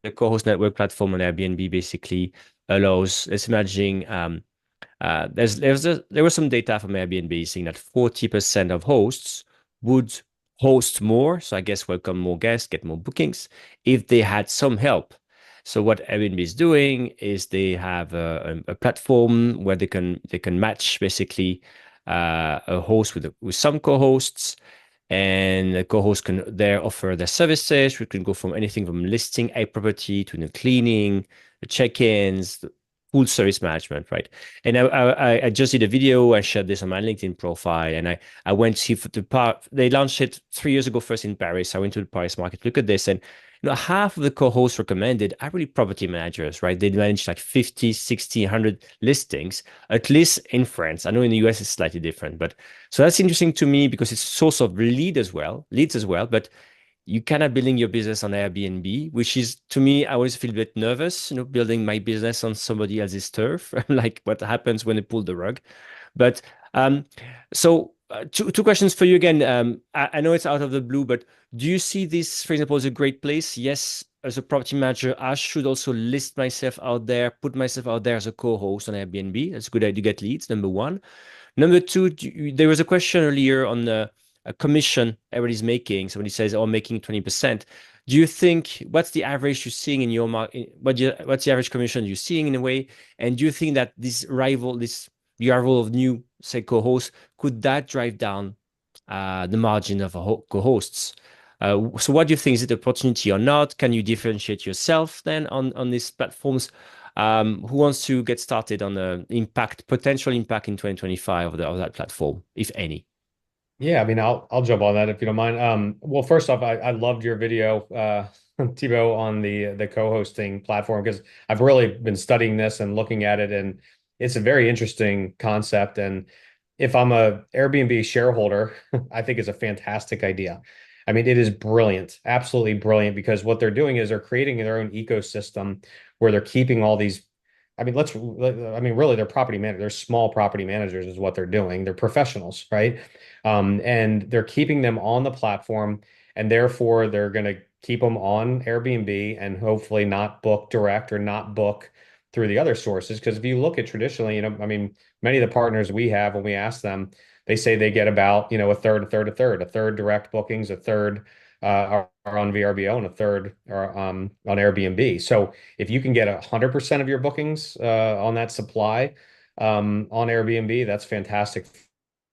The co-host network platform on Airbnb basically allows, let's imagine, there was some data from Airbnb saying that 40% of hosts would host more, so I guess welcome more guests, get more bookings, if they had some help. So what Airbnb is doing is they have a platform where they can match basically a host with some co-hosts, and the co-host can there offer their services. We can go from anything from listing a property to the cleaning, the check-ins, the full service management, right? And I just did a video. I shared this on my LinkedIn profile, and I went to the part. They launched it 3 years ago, first in Paris. I went to the Paris market. Look at this, and half of the co-hosts recommended are really property managers, right? They manage like 50, 60, 100 listings, at least in France. I know in the US it's slightly different, but so that's interesting to me because it's a source of leads as well, but you kind of building your business on Airbnb, which is, to me, I always feel a bit nervous, building my business on somebody else's turf, like what happens when they pull the rug. But so two questions for you again. I know it's out of the blue, but do you see this, for example, as a great place? Yes, as a property manager, I should also list myself out there, put myself out there as a co-host on Airbnb. That's a good idea to get leads, number one. Number two, there was a question earlier on a commission everybody's making. Somebody says, "Oh, I'm making 20%." Do you think what's the average you're seeing in your market? What's the average commission you're seeing in a way? And do you think that the arrival of new, say, co-hosts, could that drive down the margin of co-hosts? So what do you think? Is it an opportunity or not? Can you differentiate yourself then on these platforms? Who wants to get started on the potential impact in 2025 of that platform, if any?
Yeah, I mean, I'll jump on that if you don't mind. Well, first off, I loved your video, Thibault, on the co-hosting platform, because I've really been studying this and looking at it, and it's a very interesting concept. And if I'm a Airbnb shareholder, I think it's a fantastic idea. I mean, it is brilliant, absolutely brilliant, because what they're doing is they're creating their own ecosystem where they're keeping all these. I mean, really, they're property managers. They're small property managers is what they're doing. They're professionals, right? And they're keeping them on the platform, and therefore they're going to keep them on Airbnb and hopefully not book direct or not book through the other sources. Because if you look at traditionally, I mean, many of the partners we have, when we ask them, they say they get about, a third, a third direct bookings, a third are on VRBO, and a third are on Airbnb. So if you can get 100% of your bookings on that supply on Airbnb, that's fantastic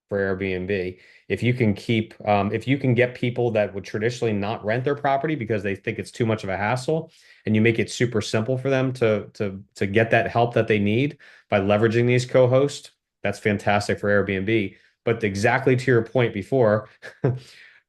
for Airbnb. If you can get people that would traditionally not rent their property because they think it's too much of a hassle, and you make it super simple for them to get that help that they need by leveraging these co-hosts, that's fantastic for Airbnb. But exactly to your point before,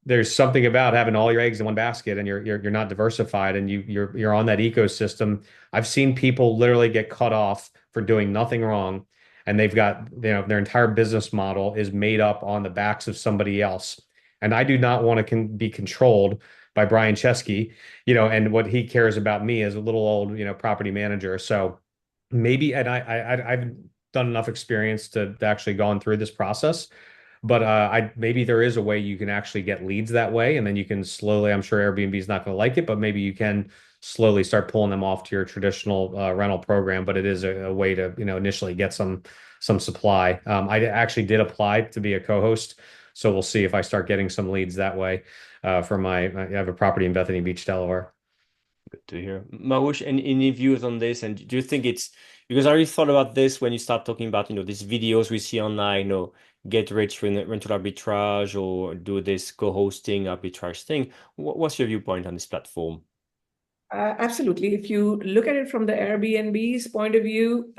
there's something about having all your eggs in one basket, and you're not diversified, and you're on that ecosystem. I've seen people literally get cut off for doing nothing wrong, and they've got, their entire business model is made up on the backs of somebody else. And I do not want to be controlled by Brian Chesky, and what he cares about me as a little old, property manager. So maybe, and I've done enough experience to actually gone through this process. But maybe there is a way you can actually get leads that way, and then you can slowly. I'm sure Airbnb is not going to like it, but maybe you can slowly start pulling them off to your traditional rental program. But it is a way to initially get some supply. I actually did apply to be a co-host, so we'll see if I start getting some leads that way. I have a property in Bethany Beach, Delaware.
Good to hear. Mahwushh, any views on this? And do you think it's because I already thought about this when you start talking about, these videos we see online, get rich rental arbitrage or do this co-hosting arbitrage thing. What's your viewpoint on this platform?
Absolutely. If you look at it from the Airbnb's point of view,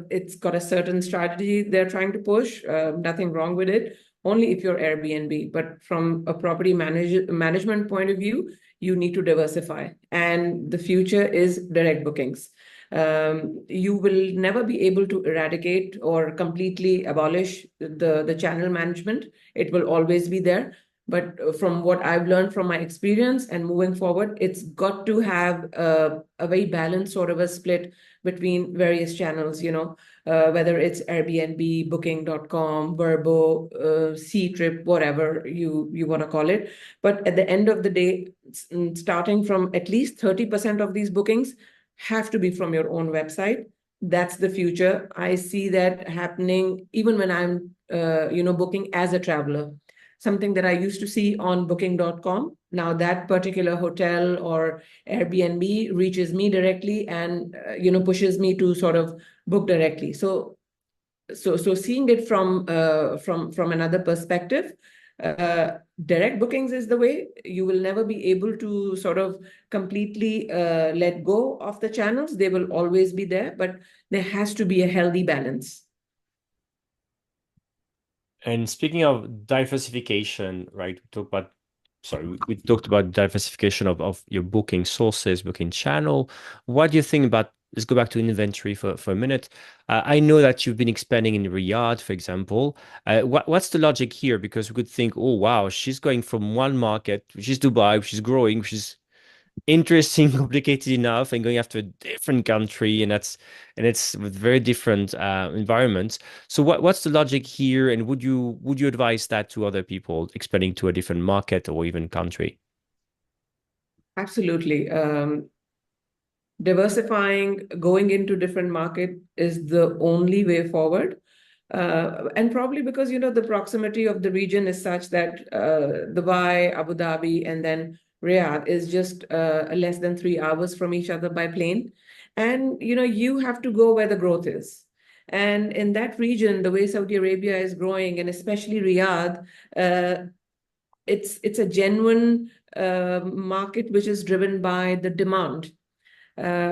it's got a certain strategy they're trying to push. Nothing wrong with it, only if you're Airbnb. But from a property management point of view, you need to diversify. And the future is direct bookings. You will never be able to eradicate or completely abolish the channel management. It will always be there. But from what I've learned from my experience and moving forward, it's got to have a very balanced sort of a split between various channels, whether it's Airbnb, Booking.com, Vrbo, Ctrip, whatever you want to call it. But at the end of the day, starting from at least 30% of these bookings have to be from your own website. That's the future. I see that happening even when I'm, booking as a traveler. Something that I used to see on Booking.com. Now that particular hotel or Airbnb reaches me directly and pushes me to sort of book directly. So seeing it from another perspective, direct bookings is the way. You will never be able to sort of completely let go of the channels. They will always be there, but there has to be a healthy balance.
And speaking of diversification, right? We talked about diversification of your booking sources, booking channel. What do you think about, let's go back to inventory for a minute. I know that you've been expanding in Riyadh, for example. What's the logic here? Because we could think, oh, wow, she's going from one market, which is Dubai, which is growing, which is interesting, complicated enough, and going after a different country, and it's with very different environments. So what's the logic here, and would you advise that to other people expanding to a different market or even country?
Absolutely. Diversifying, going into different market is the only way forward. And probably because, the proximity of the region is such that Dubai, Abu Dhabi, and then Riyadh is just less than 3 hours from each other by plane. And, you have to go where the growth is. And in that region, the way Saudi Arabia is growing, and especially Riyadh, it's a genuine market which is driven by the demand.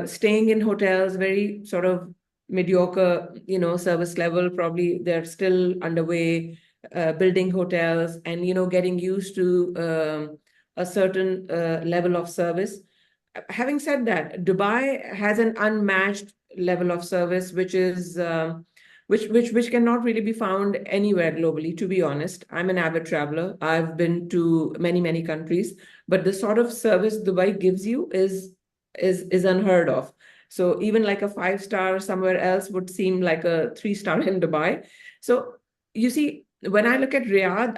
Staying in hotels, very sort of mediocre, service level. Probably they're still underway, building hotels and, getting used to a certain level of service. Having said that, Dubai has an unmatched level of service, which is which cannot really be found anywhere globally. To be honest, I'm an avid traveler. I've been to many countries, but the sort of service Dubai gives you is unheard of. So even like a 5-star somewhere else would seem like a 3-star in Dubai. So you see, when I look at Riyadh,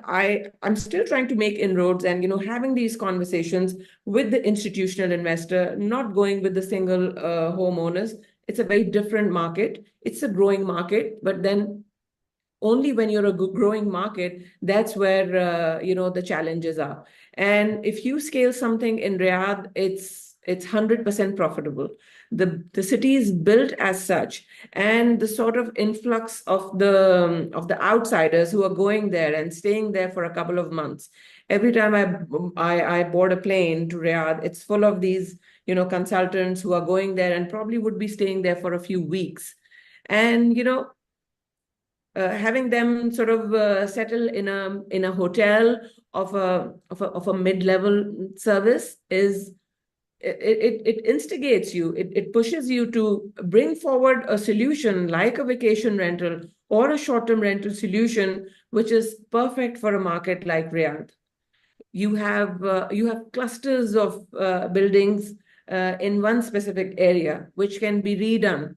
I'm still trying to make inroads and, having these conversations with the institutional investor, not going with the single homeowners. It's a very different market. It's a growing market, but then only when you're a growing market, that's where, the challenges are. And if you scale something in Riyadh, it's 100% profitable. The city is built as such, and the sort of influx of the outsiders who are going there and staying there for a couple of months. Every time I board a plane to Riyadh, it's full of these consultants who are going there and probably would be staying there for a few weeks, and having them sort of settle in a hotel of a mid-level service is. It instigates you, it pushes you to bring forward a solution like a vacation rental or a short-term rental solution, which is perfect for a market like Riyadh. You have clusters of buildings in one specific area, which can be redone.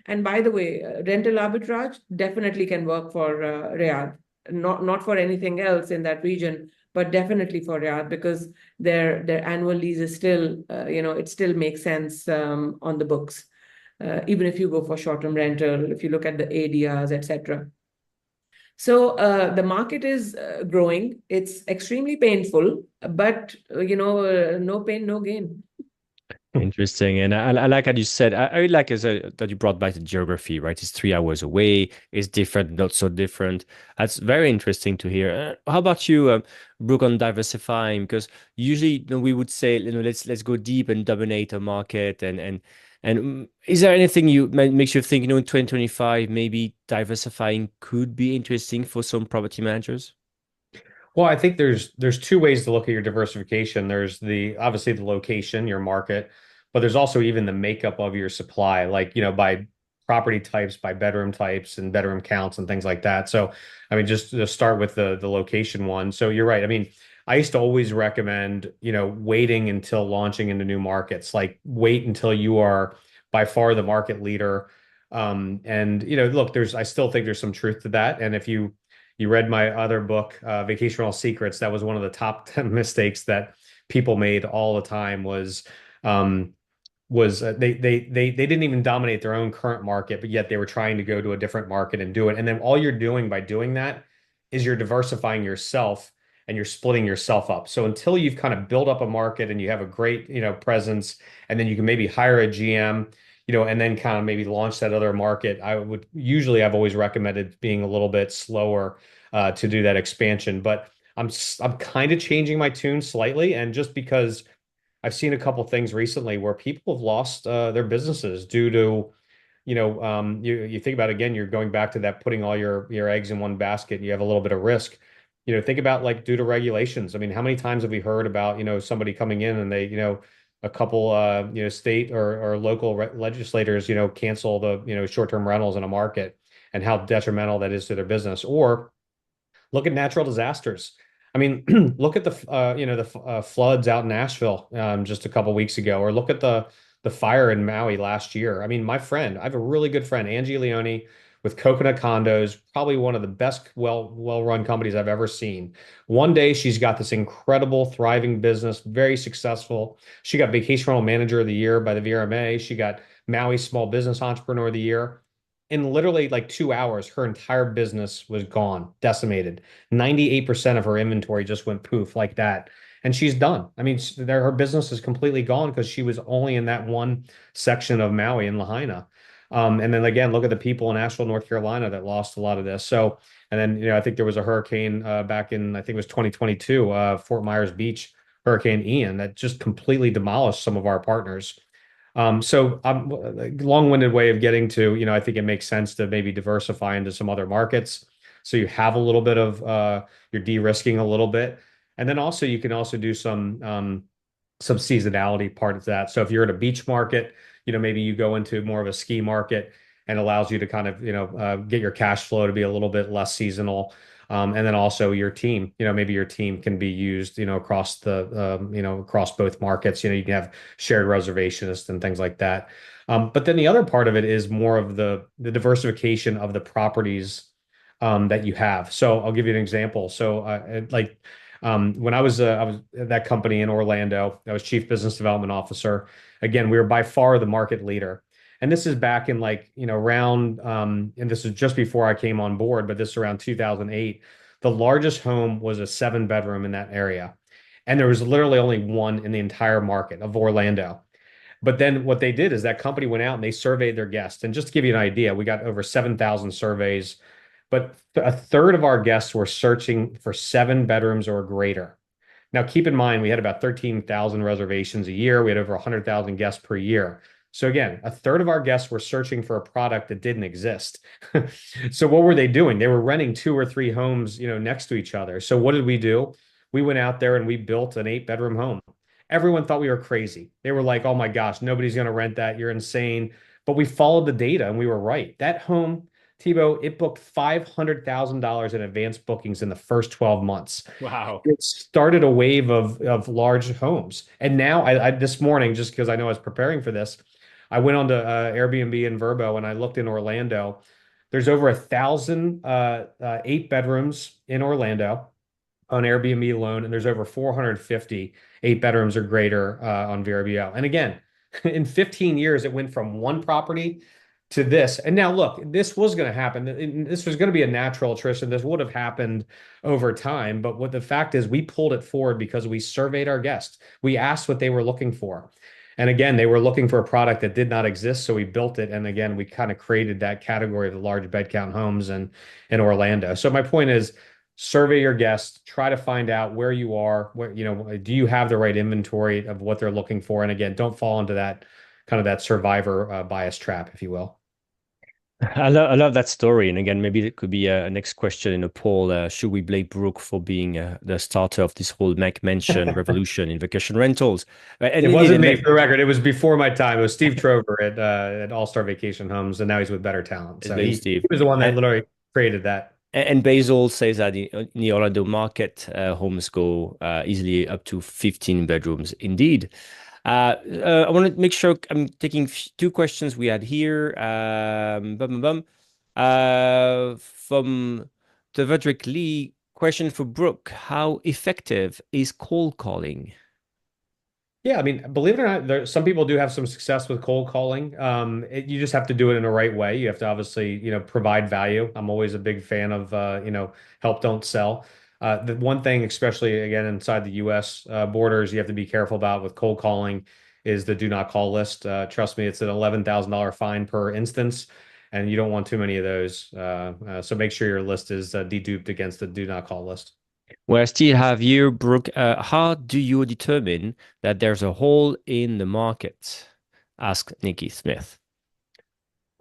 And by the way, rental arbitrage definitely can work for Riyadh. Not for anything else in that region, but definitely for Riyadh, because their annual lease is still, it still makes sense on the books. Even if you go for short-term rental, if you look at the ADRs, etc. So the market is growing. It's extremely painful, but no pain, no gain.
Interesting. And I like how you said, I really like that you brought back the geography, right? It's 3 hours away. It's different, not so different. That's very interesting to hear. How about you, Brooke, on diversifying? Because usually, we would say, let's go deep and dominate a market. And is there anything makes you think, in 2025, maybe diversifying could be interesting for some property managers?
Well, I think there's two ways to look at your diversification. There's obviously the location, your market, but there's also even the makeup of your supply, like, by property types, by bedroom types and bedroom counts and things like that. So, I mean, just to start with the location one. So you're right. I mean, I used to always recommend, waiting until launching into new markets, like wait until you are by far the market leader. And look, I still think there's some truth to that. And if you read my other book, Vacation Rental Secrets, that was one of the top 10 mistakes that people made all the time um, they didn't even dominate their own current market, but yet they were trying to go to a different market and do it. And then all you're doing by doing that is you're diversifying yourself and you're splitting yourself up. So until you've kind of built up a market and you have a great, presence, and then you can maybe hire a GM, and then kind of maybe launch that other market, I've always recommended being a little bit slower to do that expansion. But I'm kind of changing my tune slightly, and just because I've seen a couple things recently where people have lost their businesses due to, you think about, again, you're going back to that, putting all your eggs in one basket, and you have a little bit of risk. Think about, like, due to regulations. I mean, how many times have we heard about, somebody coming in and they, a couple, state or local legislators, cancel the, short-term rentals in a market, and how detrimental that is to their business. Or look at natural disasters. I mean, look at the floods out in Nashville just a couple weeks ago, or look at the fire in Maui last year. I mean, I have a really good friend, Angie Leone, with Coconut Condos, probably one of the best well-run companies I've ever seen. One day she's got this incredible, thriving business, very successful. She got Vacation Rental Manager of the Year by the VRMA. She got Maui Small Business Entrepreneur of the Year. In literally like 2 hours, her entire business was gone, decimated. 98% of her inventory just went poof like that. And she's done. I mean, her business is completely gone because she was only in that one section of Maui and Lahaina. And then again, look at the people in Asheville, North Carolina that lost a lot of this. So, and then, I think there was a hurricane back in, I think it was 2022, Fort Myers Beach, Hurricane Ian, that just completely demolished some of our partners. So I'm long-winded way of getting to, I think it makes sense to maybe diversify into some other markets. So you have a little bit of, you're de-risking a little bit. And then also you can also do some seasonality part of that. So if you're in a beach market, maybe you go into more of a ski market, and allows you to kind of, get your cash flow to be a little bit less seasonal. And then also your team, maybe your team can be used, across across both markets. You can have shared reservationists and things like that. But then the other part of it is more of the diversification of the properties that you have. So I'll give you an example. So when I was at that company in Orlando, I was chief business development officer. Again, we were by far the market leader. And this is back in around, and this is just before I came on board, but this is around 2008. The largest home was a 7-bedroom in that area. And there was literally only one in the entire market of Orlando. But then what they did is that company went out and they surveyed their guests. And just to give you an idea, we got over 7,000 surveys, but a third of our guests were searching for 7 bedrooms or greater. Now, keep in mind, we had about 13,000 reservations a year. We had over 100,000 guests per year. So again, a third of our guests were searching for a product that didn't exist. So what were they doing? They were renting 2 or 3 homes, next to each other. So what did we do? We went out there and we built an 8-bedroom home. Everyone thought we were crazy. They were like, "Oh my gosh, nobody's going to rent that. You're insane." But we followed the data and we were right. That home, Thibault, it booked $500,000 in advance bookings in the first 12 months.
Wow.
It started a wave of large homes. And now I this morning, just because I know I was preparing for this, I went on to Airbnb and Vrbo and I looked in Orlando. There's over 1,000 8 bedrooms in Orlando on Airbnb alone, and there's over 450 8 bedrooms or greater on VRBO. And again, in 15 years, it went from one property to this. And now, look, this was going to happen. This was going to be a natural attrition. This would have happened over time. But what the fact is, we pulled it forward because we surveyed our guests. We asked what they were looking for. And again, they were looking for a product that did not exist. So we built it. And again, we kind of created that category of the large bed count homes in Orlando. So my point is, survey your guests, try to find out where you are, where, do you have the right inventory of what they're looking for? And again, don't fall into that kind of that survivor bias trap, if you will.
I love that story. And again, maybe it could be a next question in a poll. Should we blame Brooke for being the starter of this whole Mac mention revolution in vacation rentals? And
It
indeed,
wasn't me, for the record. It was before my time. It was Steve Trover at All Star Vacation Homes, and now he's with Better Talent. So
blame
he
Steve.
was the one that literally created that.
And Basil says that in the Orlando market, homes go easily up to 15 bedrooms. Indeed. I want to make sure I'm taking two questions we had here. From the Frederick Lee, question for Brooke. How effective is cold calling?
Yeah, I mean, believe it or not, some people do have some success with cold calling. You just have to do it in the right way. You have to obviously, provide value. I'm always a big fan of, help, don't sell. The one thing, especially again inside the U.S. Borders, you have to be careful about with cold calling is the do not call list. Trust me, it's an $11,000 fine per instance, and you don't want too many of those. So make sure your list is deduped against the do not call list.
Well, I still have you, Brooke. How do you determine that there's a hole in the market? Asked Nikki Smith.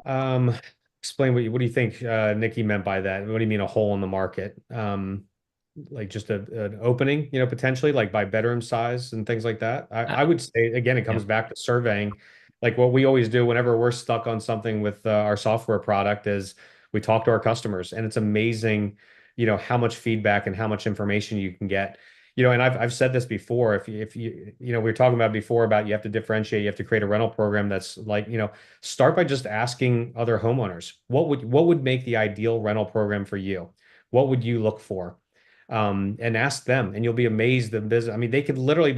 Um, Explain what do you think Nikki meant by that? What do you mean a hole in the market? Like just an opening, potentially like by bedroom size and things like that. I would say again, it comes back to surveying. Like what we always do whenever we're stuck on something with our software product is we talk to our customers, and it's amazing, how much feedback and how much information you can get. And I've said this before. We were talking about before about you have to differentiate, you have to create a rental program that's like, start by just asking other homeowners, what would make the ideal rental program for you? What would you look for? And ask them, and you'll be amazed the business. I mean, they could literally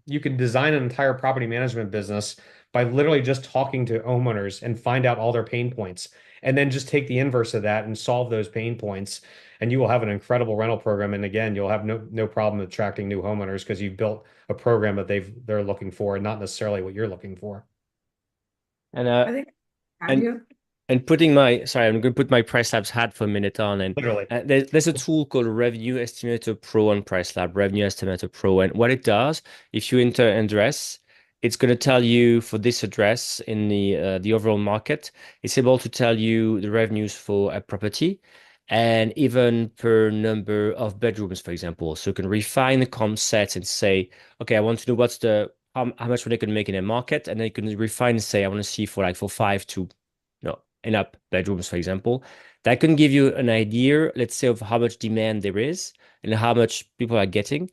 you could design an entire property management business by literally just talking to homeowners and find out all their pain points, and then just take the inverse of that and solve those pain points. And you will have an incredible rental program. And again, you'll have no problem attracting new homeowners because you've built a program that they're looking for and not necessarily what you're looking for.
And
I think
and I'm going to put my PriceLabs hat for a minute on. And
Literally.
there's a tool called Revenue Estimator Pro on PriceLab, Revenue Estimator Pro. And what it does, if you enter an address, it's going to tell you for this address in the overall market, it's able to tell you the revenues for a property and even per number of bedrooms, for example. So you can refine the comp sets and say, okay, I want to know how much they can make in a market, and then you can refine and say, I want to see for 5 to and up bedrooms, for example. That can give you an idea, let's say, of how much demand there is and how much people are getting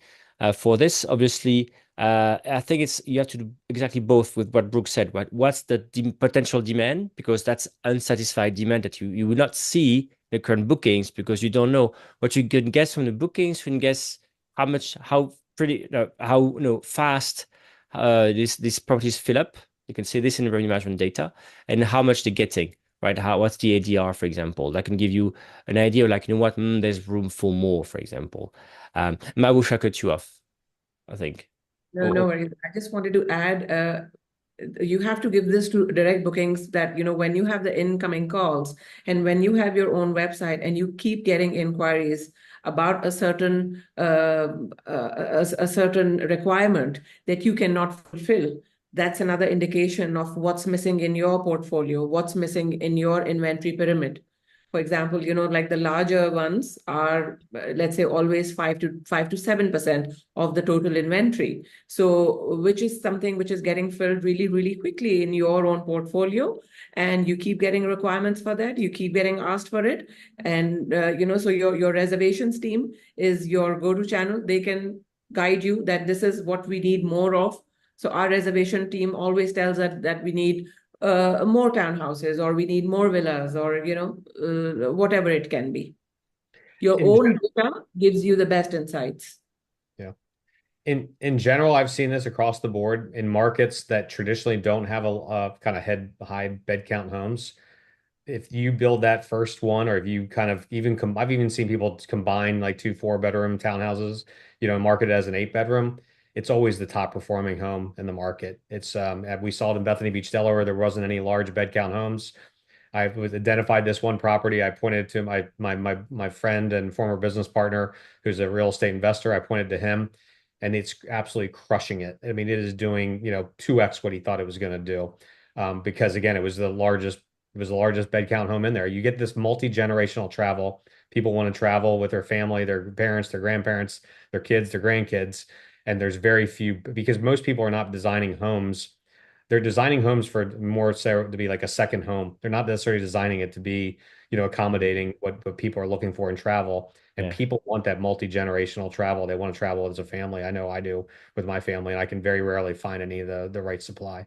for this. Obviously, I think you have to do exactly both with what Brooke said. What's the potential demand? Because that's unsatisfied demand that you will not see the current bookings because you don't know what you can guess from the bookings. You can guess how fast these properties fill up. You can see this in the revenue management data and how much they're getting, right? What's the ADR, for example? That can give you an idea, there's room for more, for example. Mahwushh, I cut you off, I think.
No worries. I just wanted to add, you have to give this to direct bookings that, when you have the incoming calls and when you have your own website and you keep getting inquiries about a certain requirement that you cannot fulfill, that's another indication of what's missing in your portfolio, what's missing in your inventory pyramid. For example, like the larger ones are, let's say, always 5 to 7% of the total inventory. So, which is something which is getting filled really, really quickly in your own portfolio, and you keep getting requirements for that. You keep getting asked for it, and so your reservations team is your go-to channel. They can guide you that this is what we need more of. So our reservation team always tells us that we need more townhouses, or we need more villas, or whatever it can be. Your
In
own data gives you the best insights.
Yeah. In general, I've seen this across the board in markets that traditionally don't have a kind of high bed count homes. If you build that first one, or if you kind of I've even seen people combine like two 4-bedroom townhouses, market it as an 8-bedroom. It's always the top performing home in the market. It's we saw it in Bethany Beach, Delaware. There wasn't any large bed count homes. I identified this one property. I pointed to my friend and former business partner, who's a real estate investor. I pointed to him, and it's absolutely crushing it. I mean, it is doing 2x what he thought it was going to do, because again, it was the largest bed count home in there. You get this multi-generational travel. People want to travel with their family, their parents, their grandparents, their kids, their grandkids, and there's very few, because most people are not designing homes. They're designing homes for more so to be like a second home. They're not necessarily designing it to be, accommodating what people are looking for in travel. And
Yeah.
people want that multi-generational travel. They want to travel as a family. I know I do with my family, and I can very rarely find any of the right supply.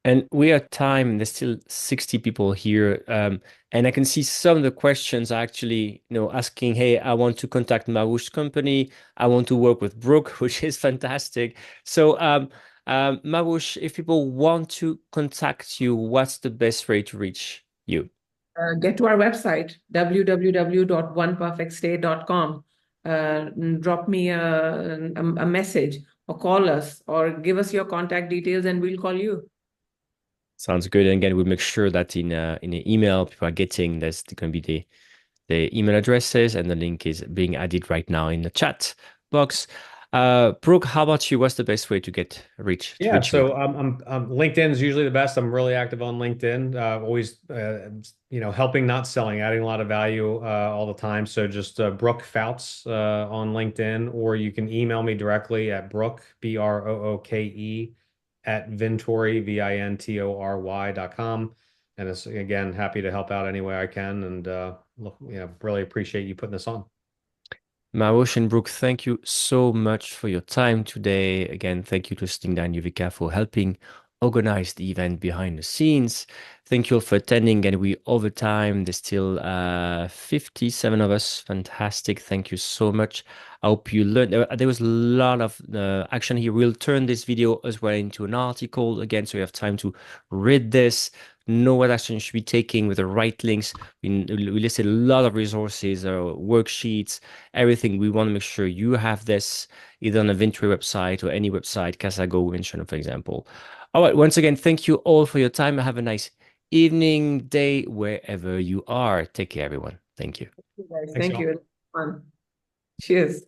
And we are time. There's still 60 people here. And I can see some of the questions are actually, asking, hey, I want to contact Mahwush's company. I want to work with Brooke, which is fantastic. So, Mahwushh, if people want to contact you, what's the best way to reach you?
Get to our website, www.oneperfectstay.com. Drop me a message, or call us, or give us your contact details, and we'll call you.
Sounds good. And again, we'll make sure that in an email people are getting, there's going to be the email addresses, and the link is being added right now in the chat box. Brooke, how about you? What's the best way to reach
Yeah,
you?
so LinkedIn is usually the best. I'm really active on LinkedIn. Always, helping, not selling, adding a lot of value all the time. So just Brooke Pfautz on LinkedIn, or you can email me directly at Brooke, Brooke, at Vintory, Vintory.com. And it's, again, happy to help out any way I can. And really appreciate you putting this on.
Mahwushh and Brooke, thank you so much for your time today. Again, thank you to Sting Dan Yuvika for helping organize the event behind the scenes. Thank you all for attending, and we over time. There's still 57 of us. Fantastic. Thank you so much. I hope you learned. There was a lot of action here. We'll turn this video as well into an article again, so you have time to read this, know what action you should be taking with the right links. We listed a lot of resources, worksheets, everything. We want to make sure you have this either on a Vintory website or any website, Casago we mentioned, for example. All right, once again, thank you all for your time. Have a nice evening, day, wherever you are. Take care, everyone. Thank you.
Thank you, guys.
Thanks,
Thank
y'all.
you. Fun. Cheers.